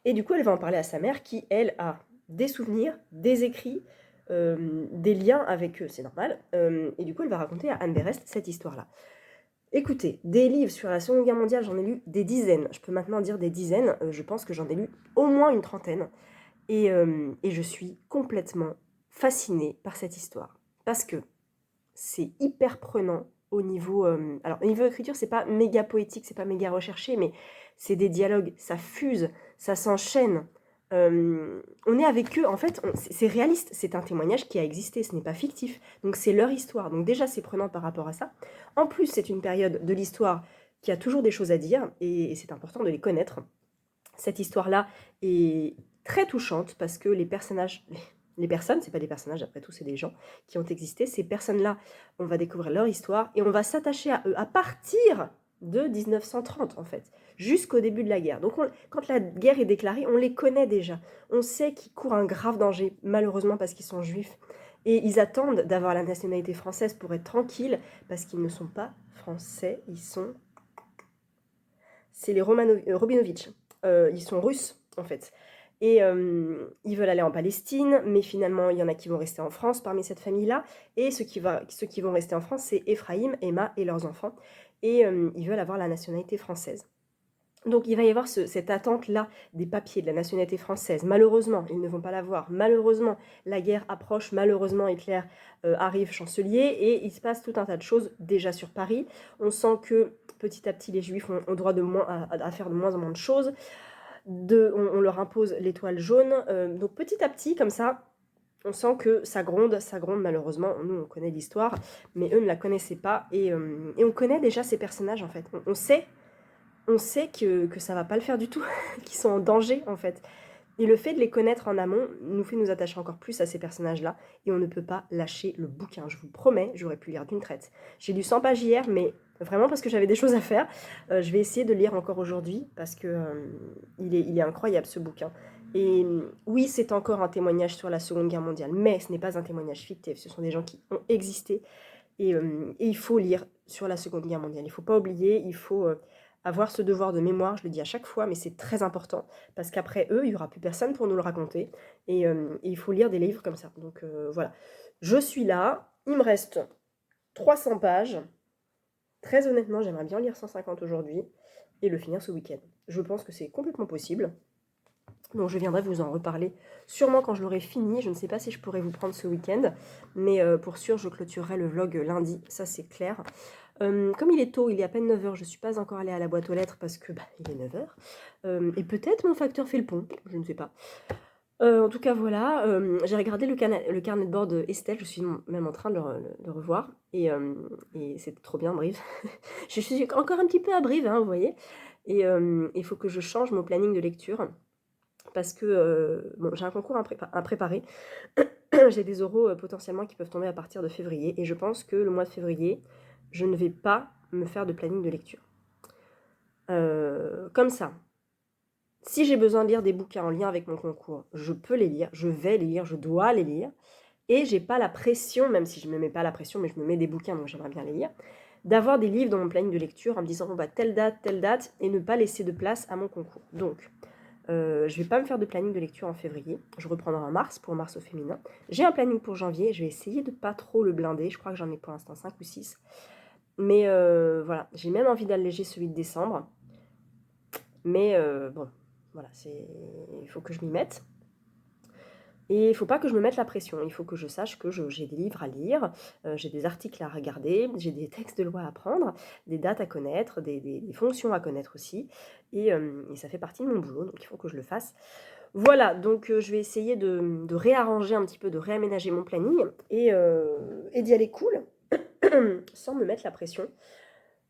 [SPEAKER 1] Et du coup, elle va en parler à sa mère qui, elle, a des souvenirs, des écrits, des liens avec eux, c'est normal. Et du coup, elle va raconter à Anne Berest cette histoire-là. Écoutez, des livres sur la Seconde Guerre mondiale, j'en ai lu des dizaines. Je peux maintenant dire des dizaines. Je pense que j'en ai lu au moins une trentaine. Et je suis complètement fascinée par cette histoire. Parce que c'est hyper prenant au niveau... alors, au niveau écriture, c'est pas méga poétique, c'est pas méga recherché, mais c'est des dialogues, ça fuse, ça s'enchaîne. On est avec eux, en fait, c'est réaliste, c'est un témoignage qui a existé, ce n'est pas fictif. Donc c'est leur histoire, donc déjà c'est prenant par rapport à ça. En plus, c'est une période de l'histoire qui a toujours des choses à dire, et c'est important de les connaître. Cette histoire-là est très touchante parce que les personnages... Les personnes, c'est pas des personnages, après tout, c'est des gens qui ont existé. Ces personnes-là, on va découvrir leur histoire et on va s'attacher à eux à partir de 1930, en fait, jusqu'au début de la guerre. Donc, quand la guerre est déclarée, on les connaît déjà. On sait qu'ils courent un grave danger, malheureusement parce qu'ils sont juifs. Et ils attendent d'avoir la nationalité française pour être tranquilles, parce qu'ils ne sont pas français, c'est les Robinovitch. Ils sont russes, en fait. Et ils veulent aller en Palestine, mais finalement, il y en a qui vont rester en France parmi cette famille-là. Et ceux qui vont rester en France, c'est Ephraim, Emma et leurs enfants. Et ils veulent avoir la nationalité française. Donc il va y avoir cette attente-là des papiers de la nationalité française. Malheureusement, ils ne vont pas l'avoir. Malheureusement, la guerre approche. Malheureusement, Hitler arrive chancelier. Et il se passe tout un tas de choses déjà sur Paris. On sent que petit à petit, les Juifs ont droit à faire de moins en moins de choses. On leur impose l'étoile jaune. Donc petit à petit, comme ça, on sent que ça gronde malheureusement. Nous, on connaît l'histoire, mais eux ne la connaissaient pas. Et on connaît déjà ces personnages, en fait. On sait que ça va pas le faire du tout, qu'ils sont en danger, en fait. Et le fait de les connaître en amont nous fait nous attacher encore plus à ces personnages-là. Et on ne peut pas lâcher le bouquin. Je vous promets, j'aurais pu lire d'une traite. J'ai lu 100 pages hier, mais vraiment parce que j'avais des choses à faire. Je vais essayer de lire encore aujourd'hui parce que il est incroyable ce bouquin. Et oui, c'est encore un témoignage sur la Seconde Guerre mondiale, mais ce n'est pas un témoignage fictif. Ce sont des gens qui ont existé. Et il faut lire sur la Seconde Guerre mondiale. Il ne faut pas oublier, il faut avoir ce devoir de mémoire, je le dis à chaque fois, mais c'est très important, parce qu'après eux, il n'y aura plus personne pour nous le raconter, et il faut lire des livres comme ça. Donc voilà, je suis là, il me reste 300 pages. Très honnêtement, j'aimerais bien lire 150 aujourd'hui et le finir ce week-end. Je pense que c'est complètement possible. Donc je viendrai vous en reparler sûrement quand je l'aurai fini. Je ne sais pas si je pourrai vous prendre ce week-end, mais pour sûr, je clôturerai le vlog lundi, ça c'est clair. Comme il est tôt, il est à peine 9 h, je ne suis pas encore allée à la boîte aux lettres parce que il est 9 h. Et peut-être mon facteur fait le pont, je ne sais pas. En tout cas, voilà, j'ai regardé le carnet de bord de Estelle, je suis même en train de le revoir, et c'est trop bien, Brive. Je suis encore un petit peu à Brive, hein, vous voyez, et il faut que je change mon planning de lecture, parce que bon, j'ai un concours à préparer, j'ai des oraux potentiellement qui peuvent tomber à partir de février, et je pense que le mois de février, je ne vais pas me faire de planning de lecture. Comme ça. Si j'ai besoin de lire des bouquins en lien avec mon concours, je peux les lire, je vais les lire, je dois les lire. Et j'ai pas la pression, même si je me mets pas la pression, mais je me mets des bouquins, donc j'aimerais bien les lire, d'avoir des livres dans mon planning de lecture en me disant, bon bah telle date, et ne pas laisser de place à mon concours. Donc, je vais pas me faire de planning de lecture en février, je reprendrai en mars, pour mars au féminin. J'ai un planning pour janvier, je vais essayer de pas trop le blinder, je crois que j'en ai pour l'instant 5 ou 6. Mais voilà, j'ai même envie d'alléger celui de décembre. Mais bon, voilà, il faut que je m'y mette. Et il ne faut pas que je me mette la pression. Il faut que je sache que j'ai des livres à lire, j'ai des articles à regarder, j'ai des textes de loi à apprendre, des dates à connaître, des fonctions à connaître aussi. Et ça fait partie de mon boulot, donc il faut que je le fasse. Voilà, donc je vais essayer de réarranger un petit peu, de réaménager mon planning et d'y aller cool, sans me mettre la pression.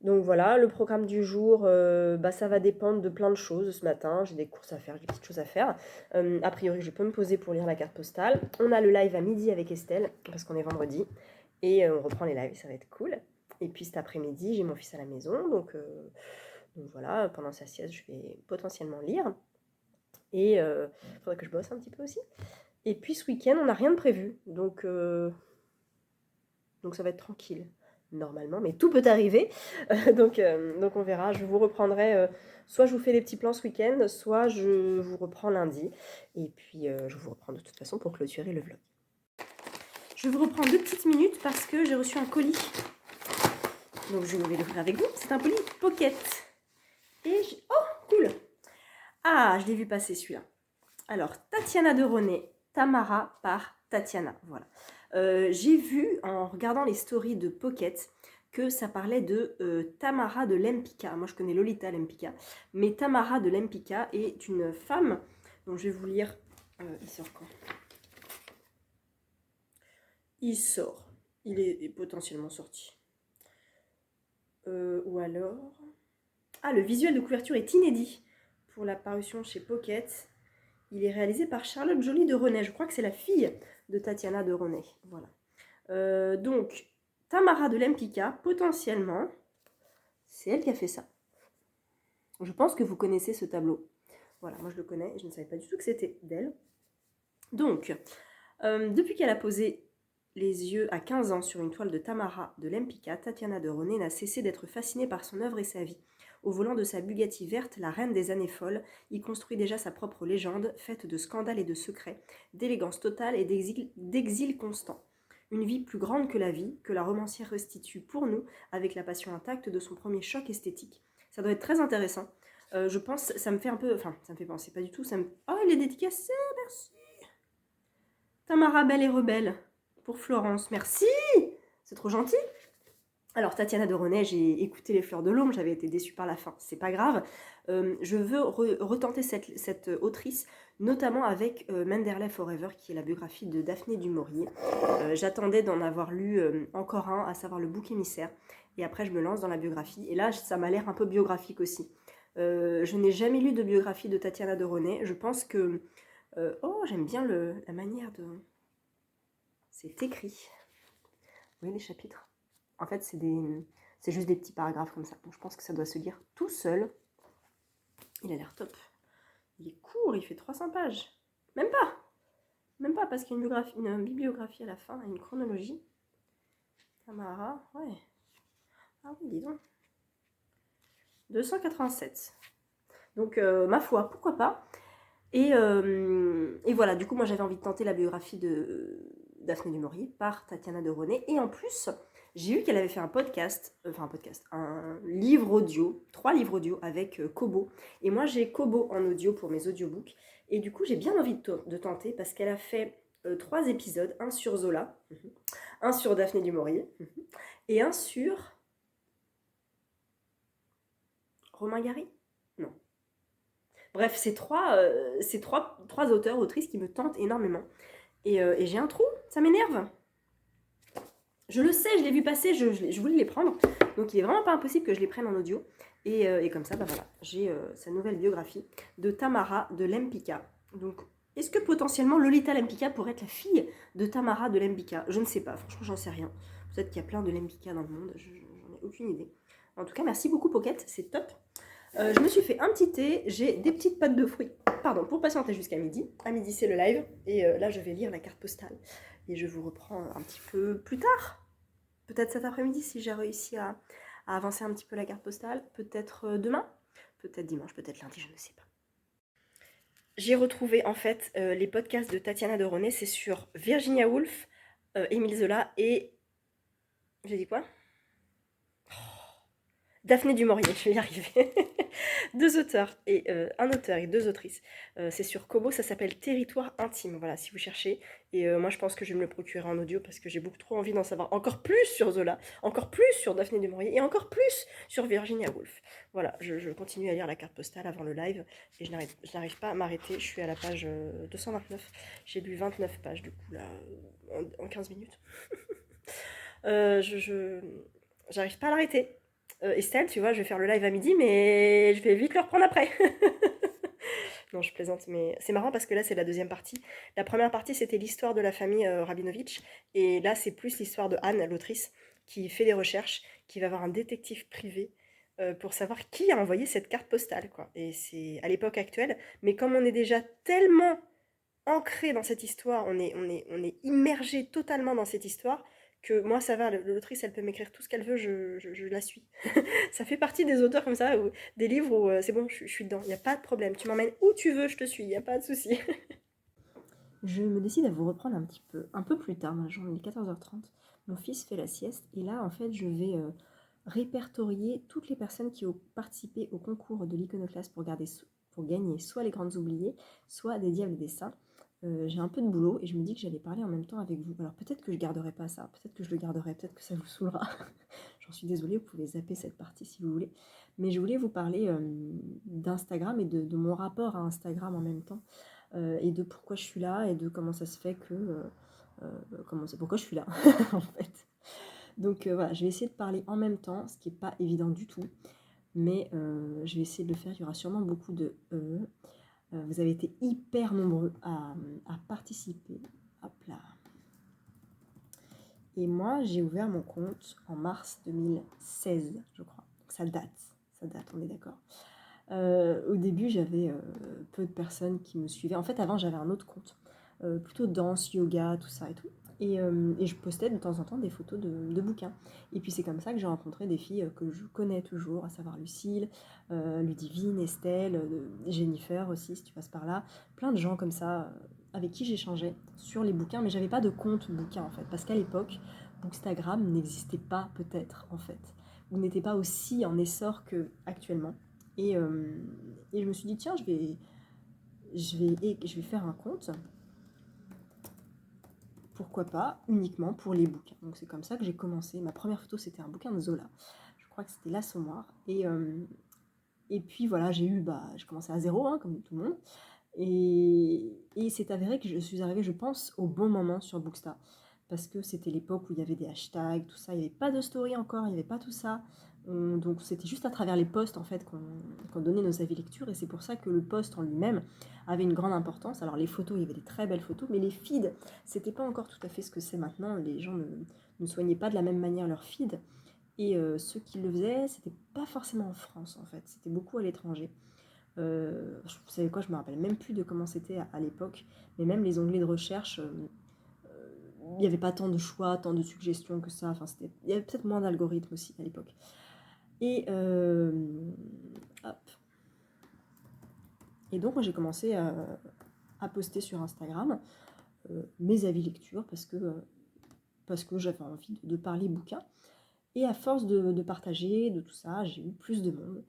[SPEAKER 1] Donc voilà, le programme du jour, ça va dépendre de plein de choses ce matin. J'ai des courses à faire, j'ai des petites choses à faire. A priori, je peux me poser pour lire la carte postale. On a le live à midi avec Estelle, parce qu'on est vendredi. Et on reprend les lives, ça va être cool. Et puis cet après-midi, j'ai mon fils à la maison. Donc voilà, pendant sa sieste, je vais potentiellement lire. Et il faudrait que je bosse un petit peu aussi. Et puis ce week-end, on n'a rien de prévu. Donc ça va être tranquille. Normalement, mais tout peut arriver. Donc on verra. Je vous reprendrai. Soit je vous fais des petits plans ce week-end, soit je vous reprends lundi. Et puis je vous reprends de toute façon pour clôturer le vlog. Je vous reprends 2 petites minutes parce que j'ai reçu un colis. Donc je vais l'ouvrir avec vous. C'est un colis Pocket. Oh, cool! Ah, je l'ai vu passer celui-là. Alors, Tatiana de René, Tamara par Tatiana. Voilà. J'ai vu en regardant les stories de Pocket que ça parlait de Tamara de Lempicka. Moi je connais Lolita Lempicka, mais Tamara de Lempicka est une femme dont je vais vous lire. Il sort quand? Il sort. Il est potentiellement sorti. Ou alors. Ah, le visuel de couverture est inédit pour la parution chez Pocket. Il est réalisé par Charlotte Joly de René. Je crois que c'est la fille de Tatiana de René. Voilà. Donc, Tamara de Lempicka, potentiellement, c'est elle qui a fait ça. Je pense que vous connaissez ce tableau. Voilà, moi je le connais et je ne savais pas du tout que c'était d'elle. Donc, depuis qu'elle a posé les yeux à 15 ans sur une toile de Tamara de Lempicka, Tatiana de René n'a cessé d'être fascinée par son œuvre et sa vie. Au volant de sa Bugatti verte, la reine des années folles y construit déjà sa propre légende, faite de scandales et de secrets, d'élégance totale et d'exil constant. Une vie plus grande que la vie, que la romancière restitue pour nous, avec la passion intacte de son premier choc esthétique. Ça doit être très intéressant. Je pense, ça me fait un peu... Enfin, ça me fait penser, pas du tout. Oh, elle est dédicacée, merci. Tamara Belle et Rebelle, pour Florence, merci. C'est trop gentil. Alors, Tatiana de René, j'ai écouté Les Fleurs de l'Aube, j'avais été déçue par la fin, c'est pas grave. Je veux retenter cette autrice, notamment avec Menderley Forever, qui est la biographie de Daphné du Maurier. J'attendais d'en avoir lu encore un, à savoir Le Bouc émissaire. Et après, je me lance dans la biographie. Et là, ça m'a l'air un peu biographique aussi. Je n'ai jamais lu de biographie de Tatiana de René. Je pense que... oh, j'aime bien la manière de... C'est écrit. Vous voyez les chapitres? En fait, c'est juste des petits paragraphes comme ça. Donc, je pense que ça doit se lire tout seul. Il a l'air top. Il est court, il fait 300 pages. Même pas. Même pas, parce qu'il y a une bibliographie à la fin, et une chronologie. Tamara, ouais. Ah oui, dis donc. 287. Donc, ma foi, pourquoi pas. Et voilà, du coup, moi j'avais envie de tenter la biographie de Daphné du Maurier par Tatiana de René. Et en plus, j'ai vu qu'elle avait fait un livre audio, 3 livres audio avec Kobo. Et moi j'ai Kobo en audio pour mes audiobooks. Et du coup, j'ai bien envie de tenter parce qu'elle a fait 3 épisodes, un sur Zola, un sur Daphné du Maurier, et un sur Romain Gary. Non. Bref, c'est trois auteurs, autrices qui me tentent énormément. Et j'ai un trou, ça m'énerve. Je le sais, je l'ai vu passer, je voulais les prendre. Donc il est vraiment pas impossible que je les prenne en audio. Et comme ça, bah voilà, j'ai sa nouvelle biographie de Tamara de Lempicka. Donc est-ce que potentiellement Lolita Lempicka pourrait être la fille de Tamara de Lempicka? Je ne sais pas, franchement j'en sais rien. Peut-être qu'il y a plein de Lempicka dans le monde, j'en ai aucune idée. En tout cas, merci beaucoup Pocket, c'est top. Je me suis fait un petit thé, j'ai des petites pâtes de fruits, pardon, pour patienter jusqu'à midi. À midi, c'est le live, et là, je vais lire la carte postale. Et je vous reprends un petit peu plus tard, peut-être cet après-midi, si j'ai réussi à avancer un petit peu la carte postale, peut-être demain, peut-être dimanche, peut-être lundi, je ne sais pas. J'ai retrouvé en fait les podcasts de Tatiana de René, c'est sur Virginia Woolf, Émile Zola et... J'ai dit quoi? Daphné du Maurier, je vais y arriver. 2 auteurs et un auteur et 2 autrices. C'est sur Kobo, ça s'appelle Territoire intime. Voilà, si vous cherchez. Et moi, je pense que je vais me le procurer en audio parce que j'ai beaucoup trop envie d'en savoir encore plus sur Zola, encore plus sur Daphné du Maurier et encore plus sur Virginia Woolf. Voilà, je continue à lire la carte postale avant le live et je n'arrive pas à m'arrêter. Je suis à la page 229. J'ai lu 29 pages du coup là en 15 minutes. J'arrive pas à l'arrêter. Estelle, tu vois, je vais faire le live à midi, mais je vais vite le reprendre après. Non, je plaisante, mais c'est marrant parce que là, c'est la deuxième partie. La première partie, c'était l'histoire de la famille Rabinovitch, et là, c'est plus l'histoire de Anne, l'autrice, qui fait des recherches, qui va voir un détective privé pour savoir qui a envoyé cette carte postale, quoi. Et c'est à l'époque actuelle, mais comme on est déjà tellement ancré dans cette histoire, on est immergé totalement dans cette histoire, que moi, ça va, l'autrice, elle peut m'écrire tout ce qu'elle veut, je la suis. Ça fait partie des auteurs comme ça, des livres où c'est bon, je suis dedans, il n'y a pas de problème. Tu m'emmènes où tu veux, je te suis, il n'y a pas de souci. Je me décide à vous reprendre un peu plus tard dans la journée, il est 14h30. Mon fils fait la sieste et là, en fait, je vais répertorier toutes les personnes qui ont participé au concours de l'iconoclaste pour gagner soit les Grandes Oubliées, soit des Diables et des Saints. J'ai un peu de boulot et je me dis que j'allais parler en même temps avec vous. Alors peut-être que je garderai pas ça, peut-être que je le garderai, peut-être que ça vous saoulera. J'en suis désolée, vous pouvez zapper cette partie si vous voulez. Mais je voulais vous parler d'Instagram et de mon rapport à Instagram en même temps. Et de pourquoi je suis là et de comment ça se fait que... pourquoi je suis là en fait. Donc voilà, je vais essayer de parler en même temps, ce qui n'est pas évident du tout. Mais je vais essayer de le faire. Il y aura sûrement beaucoup de vous avez été hyper nombreux à participer. Hop là. Et moi, j'ai ouvert mon compte en mars 2016, je crois. Donc ça date, on est d'accord. Au début, j'avais peu de personnes qui me suivaient. En fait, avant, j'avais un autre compte, plutôt danse, yoga, tout ça et tout. Et je postais de temps en temps des photos de bouquins. Et puis c'est comme ça que j'ai rencontré des filles que je connais toujours, à savoir Lucille, Ludivine, Estelle, Jennifer aussi, si tu passes par là. Plein de gens comme ça avec qui j'échangeais sur les bouquins, mais j'avais pas de compte bouquin en fait, parce qu'à l'époque, Bookstagram n'existait pas peut-être en fait, ou n'était pas aussi en essor qu'actuellement. Et je me suis dit, tiens, je vais faire un compte, pourquoi pas, uniquement pour les bouquins. Donc c'est comme ça que j'ai commencé. Ma première photo, c'était un bouquin de Zola. Je crois que c'était L'Assommoir. Et puis voilà, j'ai commencé à zéro, hein, comme tout le monde. Et c'est avéré que je suis arrivée, je pense, au bon moment sur Booksta. Parce que c'était l'époque où il y avait des hashtags, tout ça. Il n'y avait pas de story encore, il n'y avait pas tout ça. Donc c'était juste à travers les posts en fait qu'on donnait nos avis lecture. Et c'est pour ça que le post en lui-même avait une grande importance. Alors les photos, il y avait des très belles photos, mais les feeds, c'était pas encore tout à fait ce que c'est maintenant. Les gens ne soignaient pas de la même manière leur feed. Et ceux qui le faisaient, c'était pas forcément en France en fait, c'était beaucoup à l'étranger. Vous savez quoi, je me rappelle même plus de comment c'était à l'époque, mais même les onglets de recherche, il n'y avait pas tant de choix, tant de suggestions que ça. Enfin, il y avait peut-être moins d'algorithmes aussi à l'époque. Et, hop. Et donc, moi, j'ai commencé à poster sur Instagram mes avis lecture parce que j'avais envie de parler bouquin. Et à force de partager, de tout ça, j'ai eu plus de monde.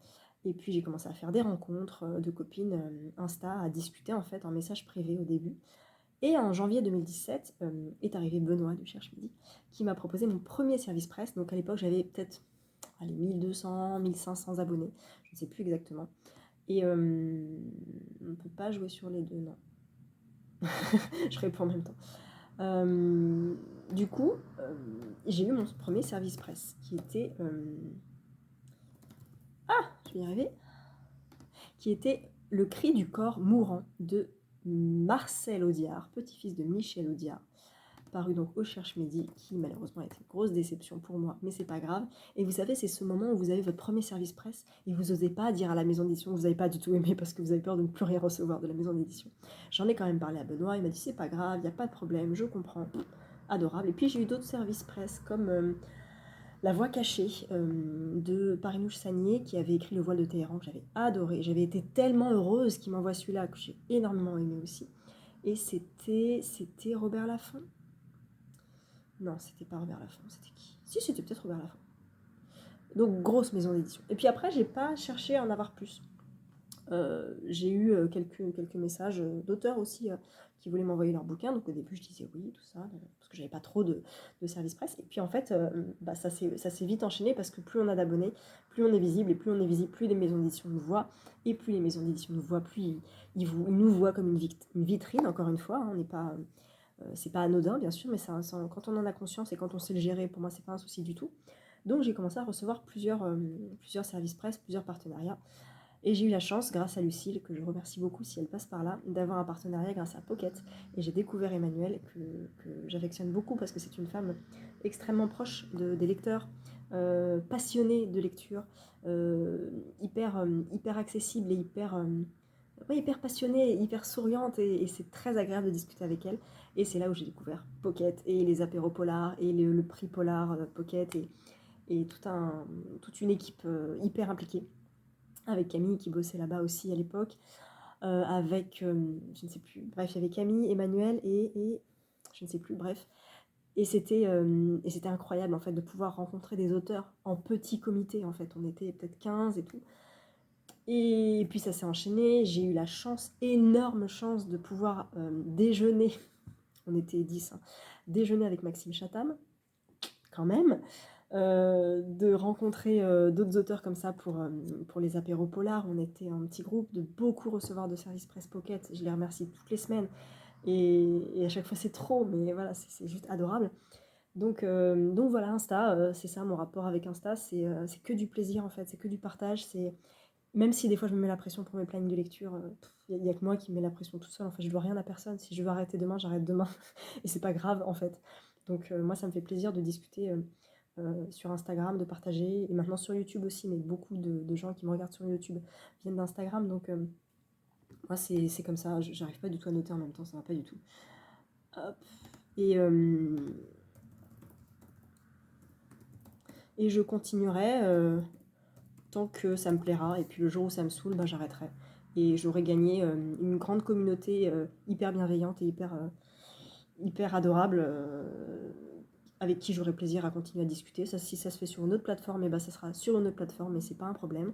[SPEAKER 1] Et puis j'ai commencé à faire des rencontres de copines Insta, à discuter en fait en message privé au début. Et en janvier 2017 est arrivé Benoît du Cherche Midi qui m'a proposé mon premier service presse. Donc à l'époque j'avais peut-être 1200, 1500 abonnés, je ne sais plus exactement. Et on ne peut pas jouer sur les deux, non. Je réponds en même temps. Du coup, j'ai eu mon premier service presse qui était... je vais y arriver. Qui était Le cri du corps mourant de Marcel Audiard, petit-fils de Michel Audiard, paru donc au Cherche Midi, qui malheureusement a été une grosse déception pour moi, mais c'est pas grave. Et vous savez, c'est ce moment où vous avez votre premier service presse et vous osez pas dire à la maison d'édition que vous n'avez pas du tout aimé parce que vous avez peur de ne plus rien recevoir de la maison d'édition. J'en ai quand même parlé à Benoît, il m'a dit c'est pas grave, il n'y a pas de problème, je comprends. Adorable. Et puis j'ai eu d'autres services presse comme La Voix cachée de Parinouche Sagnier qui avait écrit Le voile de Téhéran que j'avais adoré. J'avais été tellement heureuse qu'il m'envoie celui-là que j'ai énormément aimé aussi. Et c'était Robert Laffont. Non, c'était pas Robert Laffont, c'était qui? Si, c'était peut-être Robert Laffont. Donc grosse maison d'édition. Et puis après, j'ai pas cherché à en avoir plus. J'ai eu quelques messages d'auteurs aussi qui voulaient m'envoyer leur bouquin. Donc au début, je disais oui, tout ça, parce que j'avais pas trop de service presse. Et puis en fait, ça s'est vite enchaîné parce que plus on a d'abonnés, plus on est visible. Et plus on est visible, plus les maisons d'édition nous voient. Et plus les maisons d'édition nous voient, plus ils nous voient comme une vitrine, encore une fois. Hein, on n'est pas, c'est pas anodin, bien sûr, mais quand on en a conscience et quand on sait le gérer, pour moi, c'est pas un souci du tout. Donc j'ai commencé à recevoir plusieurs services presse, plusieurs partenariats. Et j'ai eu la chance, grâce à Lucille, que je remercie beaucoup si elle passe par là, d'avoir un partenariat grâce à Pocket. Et j'ai découvert Emmanuelle, que j'affectionne beaucoup parce que c'est une femme extrêmement proche des lecteurs, passionnée de lecture, hyper accessible et hyper passionnée, hyper souriante. Et c'est très agréable de discuter avec elle. Et c'est là où j'ai découvert Pocket et les apéros polars et le prix polar Pocket et toute une équipe hyper impliquée avec Camille qui bossait là-bas aussi à l'époque, je ne sais plus, bref, il y avait Camille, Emmanuel et je ne sais plus, bref. Et c'était incroyable en fait de pouvoir rencontrer des auteurs en petit comité en fait, on était peut-être 15 et tout. Et puis ça s'est enchaîné, j'ai eu la chance, énorme chance de pouvoir déjeuner, on était 10, hein, déjeuner avec Maxime Chatham, quand même, de rencontrer d'autres auteurs comme ça pour les apéros polars. On était un petit groupe, de beaucoup recevoir de service presse Pocket. Je les remercie toutes les semaines. Et à chaque fois, c'est trop, mais voilà, c'est juste adorable. Donc voilà, Insta, c'est ça mon rapport avec Insta. C'est que du plaisir en fait, c'est que du partage. Même si des fois je me mets la pression pour mes plannings de lecture, il n'y a que moi qui me mets la pression toute seule. En fait, je dois rien à personne. Si je veux arrêter demain, j'arrête demain. Et c'est pas grave en fait. Donc moi, ça me fait plaisir de discuter sur Instagram, de partager, et maintenant sur YouTube aussi, mais beaucoup de gens qui me regardent sur YouTube viennent d'Instagram, donc moi c'est comme ça, j'arrive pas du tout à noter en même temps, ça va pas du tout. Hop. Et, et je continuerai tant que ça me plaira, et puis le jour où ça me saoule, bah, j'arrêterai. Et j'aurai gagné une grande communauté hyper bienveillante et hyper adorable avec qui j'aurai plaisir à continuer à discuter. Ça, si ça se fait sur une autre plateforme, et bah, ça sera sur une autre plateforme, mais c'est pas un problème.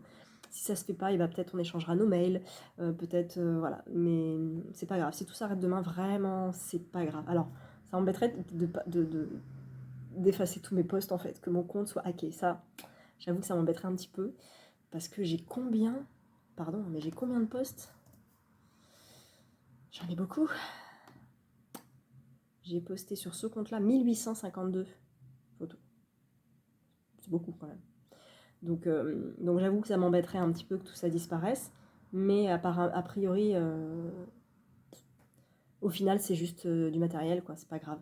[SPEAKER 1] Si ça se fait pas, et bah, peut-être on échangera nos mails, peut-être voilà, mais c'est pas grave. Si tout s'arrête demain, vraiment, c'est pas grave. Alors, ça m'embêterait d'effacer tous mes posts en fait, que mon compte soit hacké. Ça, j'avoue que ça m'embêterait un petit peu parce que pardon, mais j'ai combien de posts? J'en ai beaucoup. J'ai posté sur ce compte-là 1852 photos. C'est beaucoup quand même. Donc j'avoue que ça m'embêterait un petit peu que tout ça disparaisse. Mais a priori, au final, c'est juste du matériel, quoi. C'est pas grave.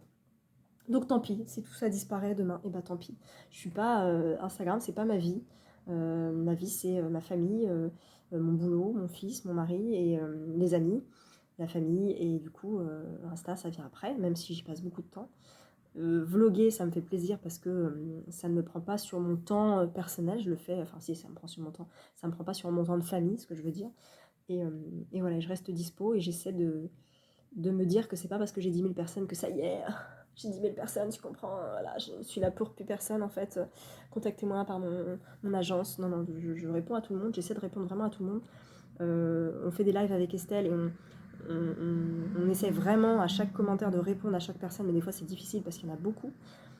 [SPEAKER 1] Donc tant pis, si tout ça disparaît demain, et bah tant pis. Je suis pas Instagram, c'est pas ma vie. Ma vie, c'est ma famille, mon boulot, mon fils, mon mari et les amis, la famille. Et du coup, Insta, ça vient après, même si j'y passe beaucoup de temps. Vloguer, ça me fait plaisir parce que ça ne me prend pas sur mon temps personnel, je le fais, enfin si, ça me prend sur mon temps, ça me prend pas sur mon temps de famille, ce que je veux dire. Et, euh, et voilà, je reste dispo et j'essaie de me dire que c'est pas parce que j'ai 10 000 personnes que ça y est, j'ai 10 000 personnes, tu comprends, voilà, je suis là pour plus personne en fait, contactez-moi par mon agence. Non, non, je réponds à tout le monde, j'essaie de répondre vraiment à tout le monde. On fait des lives avec Estelle et on essaie vraiment à chaque commentaire de répondre à chaque personne, mais des fois c'est difficile parce qu'il y en a beaucoup.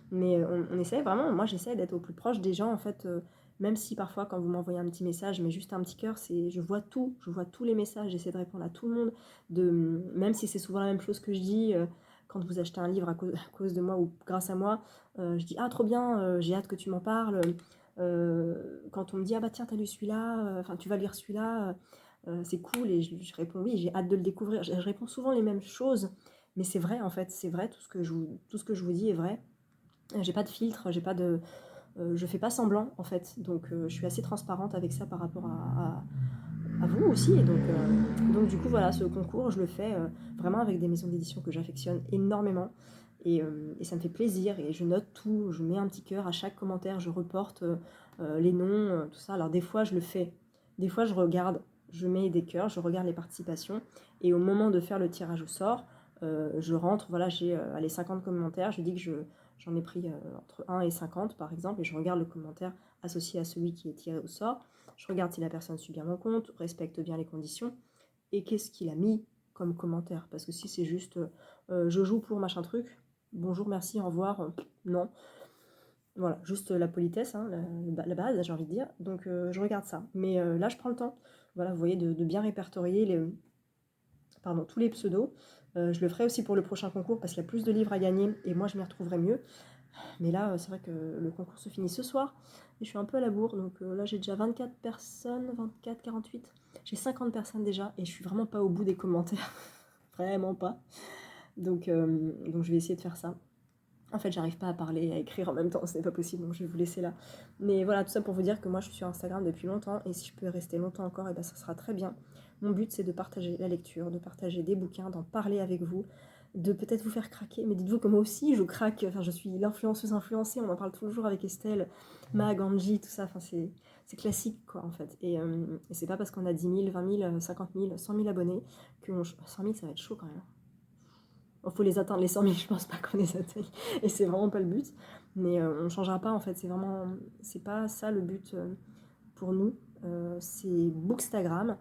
[SPEAKER 1] Mais on essaie vraiment, moi j'essaie d'être au plus proche des gens en fait, même si parfois quand vous m'envoyez un petit message, mais juste un petit cœur, je vois tout, je vois tous les messages, j'essaie de répondre à tout le monde, même si c'est souvent la même chose que je dis, quand vous achetez un livre à cause de moi ou grâce à moi, je dis ah trop bien, j'ai hâte que tu m'en parles. Quand on me dit ah bah tiens t'as lu celui-là, enfin tu vas lire celui-là, c'est cool et je réponds oui j'ai hâte de le découvrir. Je réponds souvent les mêmes choses, mais c'est vrai en fait, c'est vrai tout ce que je vous dis est vrai. J'ai pas de filtre, je fais pas semblant en fait, donc je suis assez transparente avec ça par rapport à vous aussi. Et donc du coup voilà, ce concours, je le fais vraiment avec des maisons d'édition que j'affectionne énormément. Et ça me fait plaisir et je note tout, je mets un petit cœur à chaque commentaire, je reporte les noms, tout ça. Alors des fois je le fais, des fois je regarde, je mets des cœurs, je regarde les participations et au moment de faire le tirage au sort, je rentre, voilà, j'ai les 50 commentaires, je dis que j'en ai pris entre 1 et 50 par exemple et je regarde le commentaire associé à celui qui est tiré au sort. Je regarde si la personne suit bien mon compte, respecte bien les conditions et qu'est-ce qu'il a mis comme commentaire. Parce que si c'est juste je joue pour machin truc, bonjour, merci, au revoir, non. Voilà, juste la politesse, hein, la base, j'ai envie de dire. Donc je regarde ça. Mais là, je prends le temps, voilà, vous voyez, de bien répertorier tous les pseudos. Je le ferai aussi pour le prochain concours parce qu'il y a plus de livres à gagner et moi, je m'y retrouverai mieux. Mais là, c'est vrai que le concours se finit ce soir et je suis un peu à la bourre. Donc là, j'ai déjà 24 personnes, 24, 48. J'ai 50 personnes déjà et je suis vraiment pas au bout des commentaires. Vraiment pas. Donc je vais essayer de faire ça. En fait, j'arrive pas à parler et à écrire en même temps, ce n'est pas possible, donc je vais vous laisser là. Mais voilà, tout ça pour vous dire que moi, je suis sur Instagram depuis longtemps et si je peux rester longtemps encore, et ben, ça sera très bien. Mon but, c'est de partager la lecture, de partager des bouquins, d'en parler avec vous, de peut-être vous faire craquer. Mais dites-vous que moi aussi, je craque. Enfin, je suis l'influenceuse influencée. On en parle toujours avec Estelle, Mag, Angie, tout ça. Enfin, c'est classique, quoi, en fait. Et c'est pas parce qu'on a 10 000, 20 000, 50 000, 100 000 abonnés que 100 000, ça va être chaud quand même. Il faut les atteindre, les 100 000, je pense pas qu'on les atteigne. Et c'est vraiment pas le but. Mais on ne changera pas, en fait. C'est pas ça le but pour nous. C'est Bookstagram.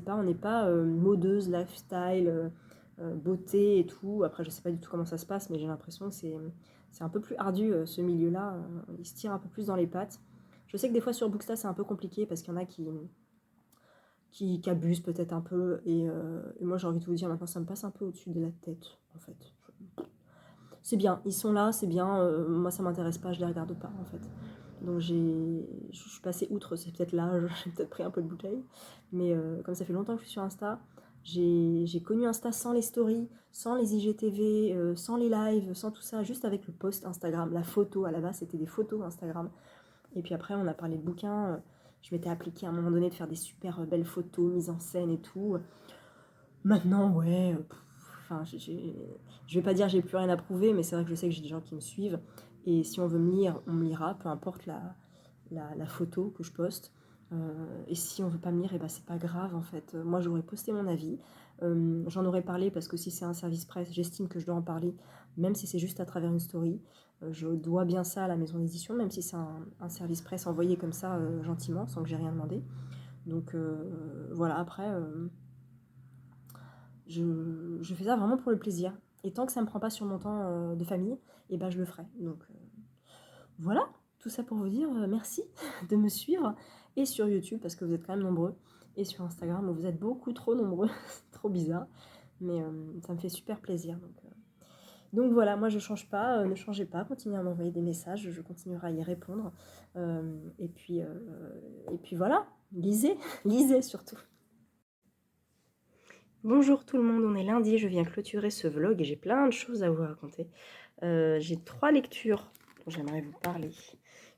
[SPEAKER 1] On n'est pas modeuse, lifestyle, beauté et tout. Après, je sais pas du tout comment ça se passe, mais j'ai l'impression que c'est un peu plus ardu, ce milieu-là. Il se tire un peu plus dans les pattes. Je sais que des fois sur Booksta, c'est un peu compliqué parce qu'il y en a qui abusent peut-être un peu. Et moi, j'ai envie de vous dire, maintenant, ça me passe un peu au-dessus de la tête, en fait. C'est bien, ils sont là, c'est bien. Moi, ça m'intéresse pas, je les regarde pas, en fait. Donc, je suis passée outre, c'est peut-être là, j'ai peut-être pris un peu de bouteille. Mais comme ça fait longtemps que je suis sur Insta, j'ai connu Insta sans les stories, sans les IGTV, sans les lives, sans tout ça, juste avec le post Instagram, la photo. À la base, c'était des photos Instagram. Et puis après, on a parlé de bouquins. Je m'étais appliquée à un moment donné de faire des super belles photos, mises en scène et tout. Maintenant, ouais, enfin, je vais pas dire j'ai plus rien à prouver, mais c'est vrai que je sais que j'ai des gens qui me suivent. Et si on veut me lire, on me lira, peu importe la photo que je poste. Et si on veut pas me lire, et ben c'est pas grave en fait. Moi j'aurais posté mon avis. J'en aurais parlé parce que si c'est un service presse, j'estime que je dois en parler, même si c'est juste à travers une story. Je dois bien ça à la maison d'édition, même si c'est un service presse envoyé comme ça gentiment, sans que j'ai rien demandé. Donc voilà, après, je fais ça vraiment pour le plaisir. Et tant que ça me prend pas sur mon temps de famille, et ben je le ferai. Donc voilà, tout ça pour vous dire merci de me suivre. Et sur YouTube, parce que vous êtes quand même nombreux. Et sur Instagram, où vous êtes beaucoup trop nombreux. C'est trop bizarre. Mais ça me fait super plaisir. Donc voilà, moi je change pas, ne changez pas, continuez à m'envoyer des messages, je continuerai à y répondre. Et puis voilà, lisez, lisez surtout. Bonjour tout le monde, on est lundi, je viens clôturer ce vlog et j'ai plein de choses à vous raconter. J'ai 3 lectures dont j'aimerais vous parler.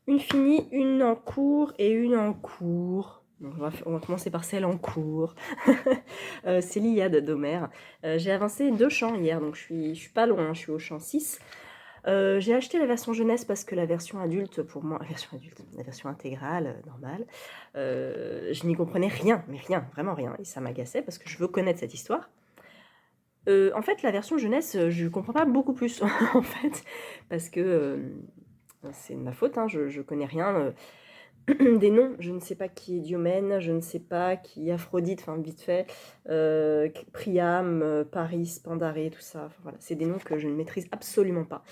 [SPEAKER 1] Une finie, une en cours et une en cours. Donc on va commencer par celle en cours. C'est l'Iliade d'Homère. J'ai avancé 2 champs hier, donc je suis pas loin, je suis au champ 6. J'ai acheté la version jeunesse parce que la version adulte, pour moi, la version intégrale, normale, je n'y comprenais rien, mais rien, vraiment rien, et ça m'agaçait parce que je veux connaître cette histoire. En fait, la version jeunesse, je comprends pas beaucoup plus, en fait, parce que c'est de ma faute, hein, je connais rien. Des noms, je ne sais pas qui est Diomède, je ne sais pas qui est Aphrodite, enfin vite fait, Priam, Paris, Pandaré, tout ça, enfin, voilà, c'est des noms que je ne maîtrise absolument pas.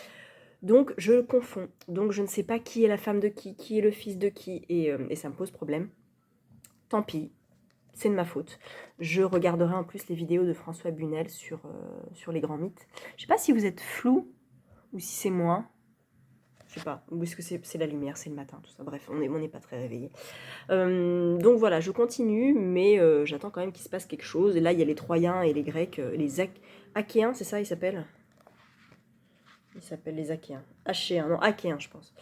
[SPEAKER 1] Donc je confonds, donc je ne sais pas qui est la femme de qui est le fils de qui, et ça me pose problème. Tant pis, c'est de ma faute. Je regarderai en plus les vidéos de François Bunel sur les grands mythes. Je sais pas si vous êtes flou ou si c'est moi. Je sais pas, ou est-ce que c'est la lumière, c'est le matin, tout ça. Bref, on n'est pas très réveillés. Donc voilà, je continue, mais j'attends quand même qu'il se passe quelque chose. Et là, il y a les Troyens et les Grecs, les Achéens, c'est ça, ils s'appellent? Ils s'appellent les Achéens. Achéens, non, Achéens, je pense.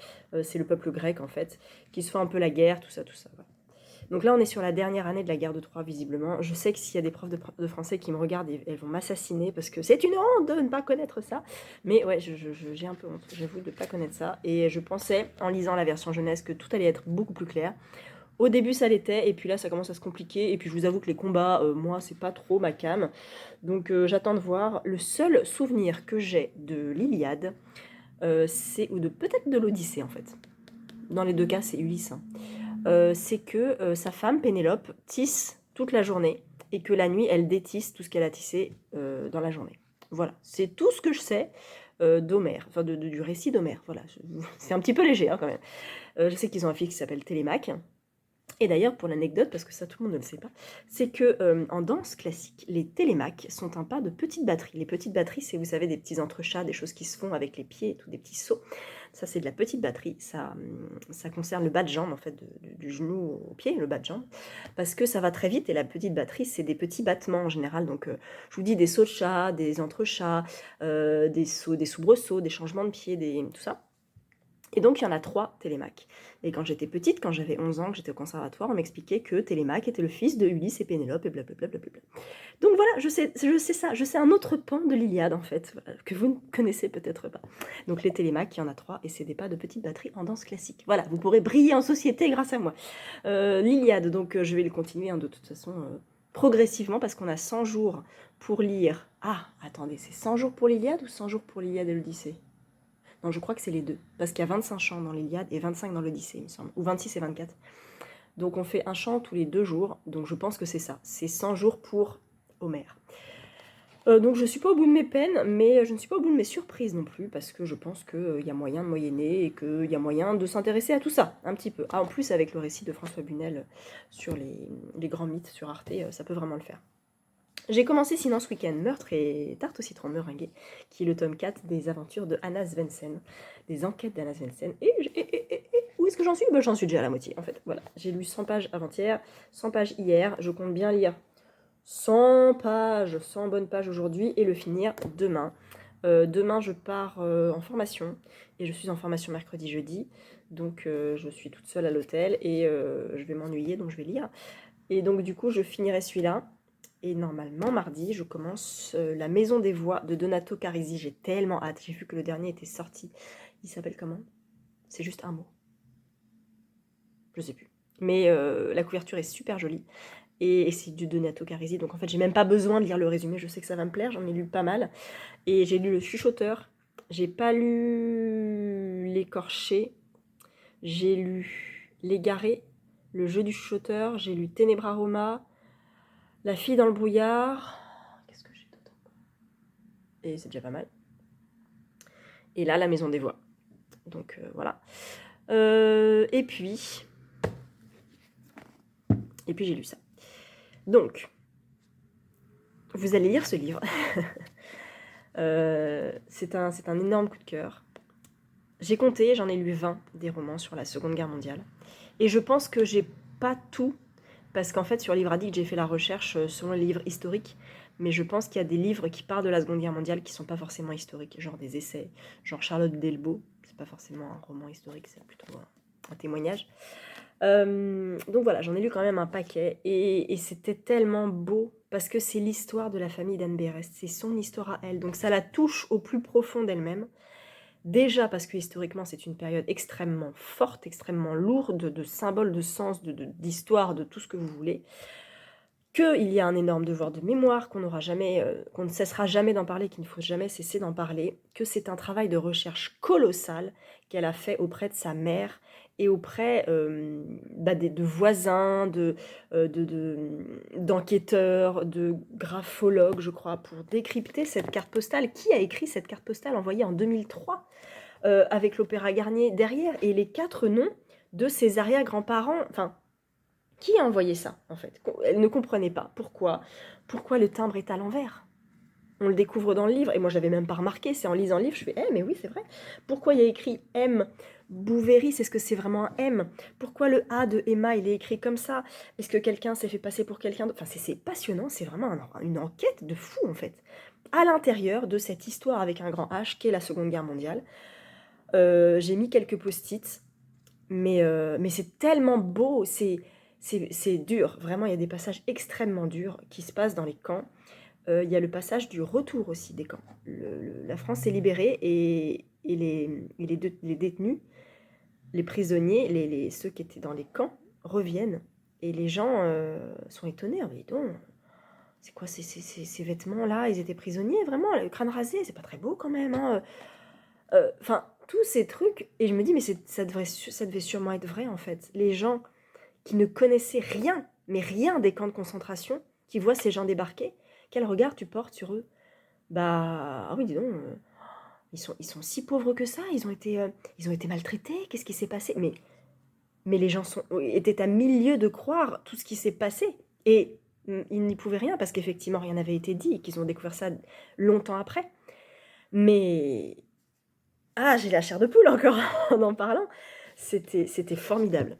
[SPEAKER 1] C'est le peuple grec, en fait, qui se fait un peu la guerre, tout ça, tout ça. Voilà. Donc là, on est sur la dernière année de la guerre de Troie, visiblement. Je sais que s'il y a des profs de français qui me regardent, elles vont m'assassiner parce que c'est une honte de ne pas connaître ça. Mais ouais, j'ai un peu honte, j'avoue, de ne pas connaître ça. Et je pensais, en lisant la version jeunesse, que tout allait être beaucoup plus clair. Au début, ça l'était, et puis là, ça commence à se compliquer. Et puis, je vous avoue que les combats, moi, c'est pas trop ma came. Donc, j'attends de voir. Le seul souvenir que j'ai de l'Iliade, ou de peut-être de l'Odyssée, en fait. Dans les deux cas, c'est Ulysse. Hein. C'est que sa femme, Pénélope, tisse toute la journée, et que la nuit, elle détisse tout ce qu'elle a tissé dans la journée. Voilà, c'est tout ce que je sais d'Homère, enfin du récit d'Homère. Voilà, c'est un petit peu léger hein, quand même. Je sais qu'ils ont un fils qui s'appelle Télémaque. Et d'ailleurs, pour l'anecdote, parce que ça tout le monde ne le sait pas, c'est que en danse classique, les télémaques sont un pas de petites batteries. Les petites batteries, c'est, vous savez, des petits entrechats, des choses qui se font avec les pieds et tout, des petits sauts. Ça, c'est de la petite batterie. Ça concerne le bas de jambe, en fait, du genou au pied, le bas de jambe, parce que ça va très vite. Et la petite batterie, c'est des petits battements en général. Donc, je vous dis des sauts de chat, des entrechats, des sauts, des soubresauts, des changements de pied, tout ça. Et donc, il y en a 3 Télémaques. Et quand j'étais petite, quand j'avais 11 ans, que j'étais au conservatoire, on m'expliquait que Télémaque était le fils de Ulysse et Pénélope, et blablabla. Donc voilà, je sais ça, je sais un autre pan de l'Iliade, en fait, voilà, que vous ne connaissez peut-être pas. Donc les Télémaques, il y en a 3, et c'est des pas de petites batteries en danse classique. Voilà, vous pourrez briller en société grâce à moi. L'Iliade, donc je vais le continuer, hein, de toute façon, progressivement, parce qu'on a 100 jours pour lire... Ah, attendez, c'est 100 jours pour l'Iliade ou 100 jours pour l'Iliade et l'Odyssée? Non, je crois que c'est les deux. Parce qu'il y a 25 chants dans l'Iliade et 25 dans l'Odyssée, il me semble. Ou 26 et 24. Donc on fait un chant tous les 2 jours. Donc je pense que c'est ça. C'est 100 jours pour Homère. Donc je ne suis pas au bout de mes peines, mais je ne suis pas au bout de mes surprises non plus. Parce que je pense qu'il y a moyen de moyenner et qu'il y a moyen de s'intéresser à tout ça, un petit peu. Ah, en plus, avec le récit de François Bunel sur les grands mythes sur Arte, ça peut vraiment le faire. J'ai commencé sinon ce week-end Meurtre et tarte au citron meringuée, qui est le tome 4 des aventures de Anna Svensson, des enquêtes d'Anna Svensson. Et où est-ce que j'en suis? J'en suis déjà à la moitié en fait. Voilà, j'ai lu 100 pages avant-hier, 100 pages hier, je compte bien lire 100 pages, 100 bonnes pages aujourd'hui et le finir demain. Demain je pars en formation, et je suis en formation mercredi, jeudi, donc je suis toute seule à l'hôtel et je vais m'ennuyer, donc je vais lire. Et donc du coup je finirai celui-là. Et normalement, mardi, je commence La Maison des Voix de Donato Carisi. J'ai tellement hâte. J'ai vu que le dernier était sorti. Il s'appelle comment? C'est juste un mot. Je sais plus. Mais la couverture est super jolie. Et c'est du Donato Carisi. Donc en fait, j'ai même pas besoin de lire le résumé. Je sais que ça va me plaire. J'en ai lu pas mal. Et j'ai lu Le Chuchoteur. J'ai pas lu L'Écorché. J'ai lu L'Égaré. Le Jeu du Chuchoteur. J'ai lu Ténébra Roma. La Fille dans le brouillard. Qu'est-ce que j'ai d'autre? Et c'est déjà pas mal. Et là, La Maison des Voix. Donc voilà. Et puis j'ai lu ça. Donc, vous allez lire ce livre. C'est un énorme coup de cœur. J'ai compté, j'en ai lu 20 des romans sur la Seconde Guerre mondiale. Et je pense que j'ai pas tout, parce qu'en fait, sur Livre Addict, j'ai fait la recherche selon les livres historiques. Mais je pense qu'il y a des livres qui parlent de la Seconde Guerre mondiale qui sont pas forcément historiques, genre des essais, genre Charlotte Delbo, c'est pas forcément un roman historique, c'est plutôt un témoignage. Donc voilà, j'en ai lu quand même un paquet, et c'était tellement beau, parce que c'est l'histoire de la famille d'Anne Berest, c'est son histoire à elle, donc ça la touche au plus profond d'elle-même. Déjà parce que historiquement, c'est une période extrêmement forte, extrêmement lourde de symboles, de sens, d'histoire, de tout ce que vous voulez. Qu'il y a un énorme devoir de mémoire, qu'on ne cessera jamais d'en parler, qu'il ne faut jamais cesser d'en parler, que c'est un travail de recherche colossal qu'elle a fait auprès de sa mère et auprès de voisins, d'enquêteurs, de graphologues, je crois, pour décrypter cette carte postale. Qui a écrit cette carte postale envoyée en 2003 avec l'Opéra Garnier derrière et les 4 noms de ses arrière-grands-parents, enfin, qui a envoyé ça, en fait? Elle ne comprenait pas. Pourquoi le timbre est à l'envers? On le découvre dans le livre, et moi je l'avais même pas remarqué, c'est en lisant le livre, je fais « Eh, mais oui, c'est vrai. Pourquoi il y a écrit M Bouvéry, c'est ce que c'est vraiment un M? Pourquoi le A de Emma, il est écrit comme ça? Est-ce que quelqu'un s'est fait passer pour quelqu'un d'autre ?» Enfin, c'est passionnant, c'est vraiment une enquête de fou, en fait. À l'intérieur de cette histoire avec un grand H, qu'est la Seconde Guerre mondiale, j'ai mis quelques post-it, mais c'est tellement beau, c'est dur, vraiment, il y a des passages extrêmement durs qui se passent dans les camps. Il y a le passage du retour aussi des camps. La France est libérée et les détenus, les prisonniers, ceux qui étaient dans les camps, reviennent. Et les gens sont étonnés. Ah, mais dis donc, c'est quoi ces vêtements-là? Ils étaient prisonniers, vraiment, le crâne rasé, c'est pas très beau quand même. Enfin, tous ces trucs. Et je me dis, mais ça devait sûrement être vrai en fait. Les gens qui ne connaissaient rien, mais rien des camps de concentration, qui voient ces gens débarquer, quel regard tu portes sur eux? Bah, ah oui, dis donc, ils sont si pauvres que ça, ils ont été maltraités, qu'est-ce qui s'est passé? Mais les gens étaient à milieu de croire tout ce qui s'est passé. Et ils n'y pouvaient rien, parce qu'effectivement, rien n'avait été dit, et qu'ils ont découvert ça longtemps après. Mais, ah, j'ai la chair de poule encore en parlant. C'était formidable.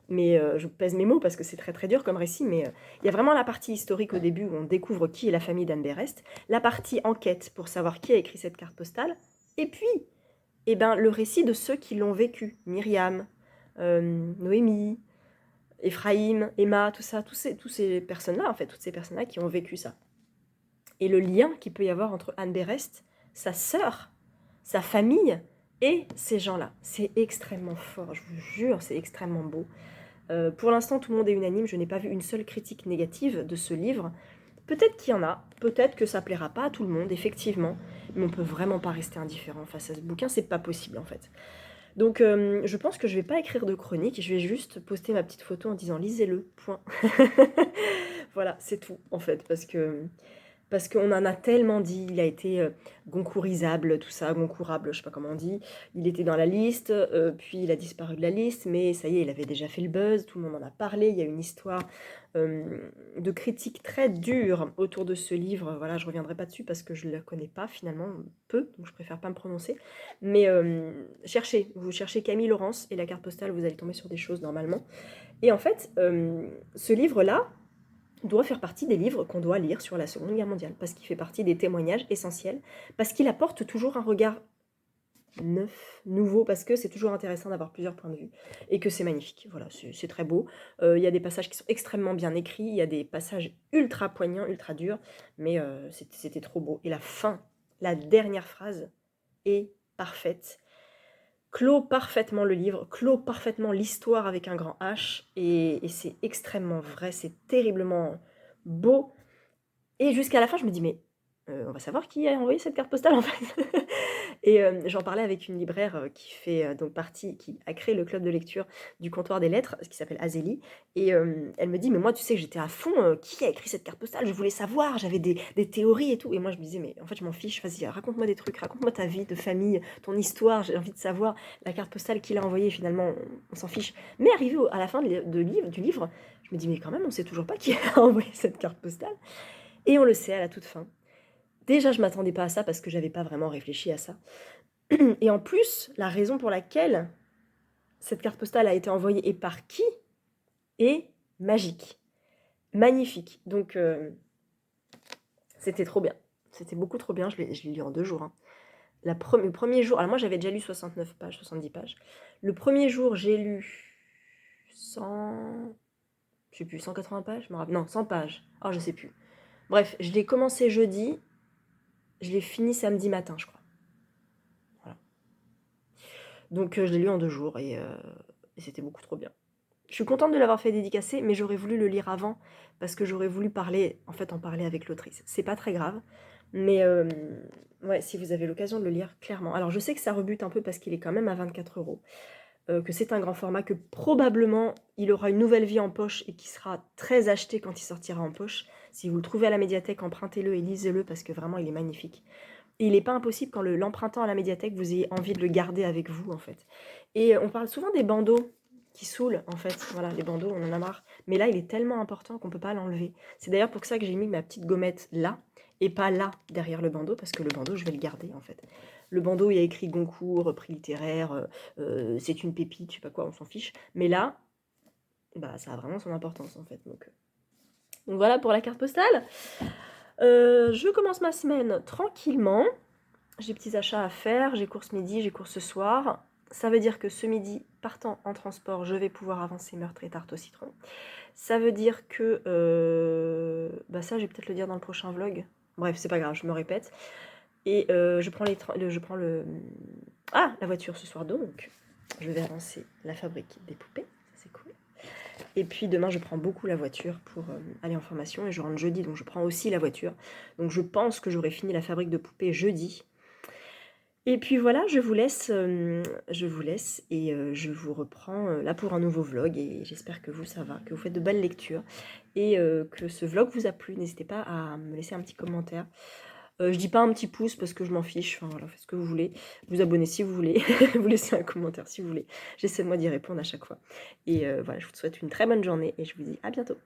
[SPEAKER 1] Mais je pèse mes mots parce que c'est très très dur comme récit, mais il y a vraiment la partie historique au début où on découvre qui est la famille d'Anne Berest, la partie enquête pour savoir qui a écrit cette carte postale, et puis eh ben, le récit de ceux qui l'ont vécu, Myriam, Noémie, Ephraïm, Emma, tout ça, tous ces personnes-là, en fait, toutes ces personnes-là qui ont vécu ça. Et le lien qu'il peut y avoir entre Anne Berest, sa sœur, sa famille et ces gens-là. C'est extrêmement fort, je vous jure, c'est extrêmement beau. Pour l'instant, tout le monde est unanime, je n'ai pas vu une seule critique négative de ce livre. Peut-être qu'il y en a, peut-être que ça plaira pas à tout le monde, effectivement, mais on peut vraiment pas rester indifférent face à ce bouquin, c'est pas possible en fait. Donc je pense que je vais pas écrire de chronique, je vais juste poster ma petite photo en disant lisez-le, point. Voilà, c'est tout en fait, parce qu'on en a tellement dit, il a été goncourisable, tout ça, goncourable, je sais pas comment on dit. Il était dans la liste, puis il a disparu de la liste, mais ça y est, il avait déjà fait le buzz, tout le monde en a parlé. Il y a une histoire de critique très dure autour de ce livre. Voilà, je reviendrai pas dessus parce que je ne le connais pas finalement, peu, donc je préfère pas me prononcer. Mais vous cherchez Camille Laurence et la carte postale, vous allez tomber sur des choses normalement. Et en fait, ce livre-là, doit faire partie des livres qu'on doit lire sur la Seconde Guerre mondiale, parce qu'il fait partie des témoignages essentiels, parce qu'il apporte toujours un regard neuf, nouveau, parce que c'est toujours intéressant d'avoir plusieurs points de vue, et que c'est magnifique, voilà, c'est très beau. Il y a des passages qui sont extrêmement bien écrits, il y a des passages ultra poignants, ultra durs, mais c'était trop beau. Et la fin, la dernière phrase est parfaite, clôt parfaitement le livre, clôt parfaitement l'histoire avec un grand H, et c'est extrêmement vrai, c'est terriblement beau. Et jusqu'à la fin, je me dis, mais on va savoir qui a envoyé cette carte postale en fait. Et j'en parlais avec une libraire qui fait donc partie, qui a créé le club de lecture du comptoir des lettres, ce qui s'appelle Azélie. Et elle me dit, mais moi, tu sais que j'étais à fond, qui a écrit cette carte postale? Je voulais savoir, j'avais des théories et tout. Et moi, je me disais, mais en fait, je m'en fiche, vas-y, raconte-moi des trucs, raconte-moi ta vie de famille, ton histoire, j'ai envie de savoir la carte postale qu'il a envoyée, finalement, on s'en fiche. Mais arrivé à la fin du livre, je me dis, mais quand même, on sait toujours pas qui a envoyé cette carte postale. Et on le sait à la toute fin. Déjà, je m'attendais pas à ça parce que j'avais pas vraiment réfléchi à ça. Et en plus, la raison pour laquelle cette carte postale a été envoyée et par qui est magique, magnifique. Donc, c'était trop bien. C'était beaucoup trop bien. Je l'ai lu en 2 jours. Hein. Le premier jour, alors moi j'avais déjà lu 69 pages, 70 pages. Le premier jour, j'ai lu 100, je sais plus, 180 pages, non, 100 pages. Oh, je sais plus. Bref, je l'ai commencé jeudi, je l'ai fini samedi matin, je crois. Voilà. Donc je l'ai lu en 2 jours et c'était beaucoup trop bien. Je suis contente de l'avoir fait dédicacer, mais j'aurais voulu le lire avant parce que j'aurais voulu en parler avec l'autrice. C'est pas très grave, mais ouais, si vous avez l'occasion de le lire, clairement. Alors je sais que ça rebute un peu parce qu'il est quand même à 24 €, que c'est un grand format, que probablement il aura une nouvelle vie en poche et qui sera très acheté quand il sortira en poche. Si vous le trouvez à la médiathèque, empruntez-le et lisez-le parce que vraiment il est magnifique. Et il n'est pas impossible qu'en l'empruntant à la médiathèque, vous ayez envie de le garder avec vous, en fait. Et on parle souvent des bandeaux qui saoulent, en fait. Voilà, les bandeaux, on en a marre. Mais là, il est tellement important qu'on ne peut pas l'enlever. C'est d'ailleurs pour ça que j'ai mis ma petite gommette là, et pas là, derrière le bandeau, parce que le bandeau, je vais le garder, en fait. Le bandeau, il y a écrit Goncourt, prix littéraire, c'est une pépite, je sais pas quoi, on s'en fiche. Mais là, bah, ça a vraiment son importance, en fait. Donc voilà pour la carte postale. Je commence ma semaine tranquillement. J'ai petits achats à faire, j'ai course midi, j'ai course ce soir. Ça veut dire que ce midi, partant en transport, je vais pouvoir avancer meurtre et tarte au citron. Ça veut dire que... bah ça, je vais peut-être le dire dans le prochain vlog. Bref, c'est pas grave, je me répète. Et je prends la voiture ce soir, donc je vais avancer la fabrique des poupées. C'est cool. Et puis demain, je prends beaucoup la voiture pour aller en formation et je rentre jeudi, donc je prends aussi la voiture. Donc je pense que j'aurai fini la fabrique de poupées jeudi. Et puis voilà, je vous laisse et je vous reprends là pour un nouveau vlog et j'espère que vous ça va, que vous faites de belles lectures et que ce vlog vous a plu. N'hésitez pas à me laisser un petit commentaire. Je dis pas un petit pouce parce que je m'en fiche, enfin voilà, faites ce que vous voulez. Vous abonnez si vous voulez, vous laissez un commentaire si vous voulez. J'essaie de moi d'y répondre à chaque fois. Et voilà, je vous souhaite une très bonne journée et je vous dis à bientôt.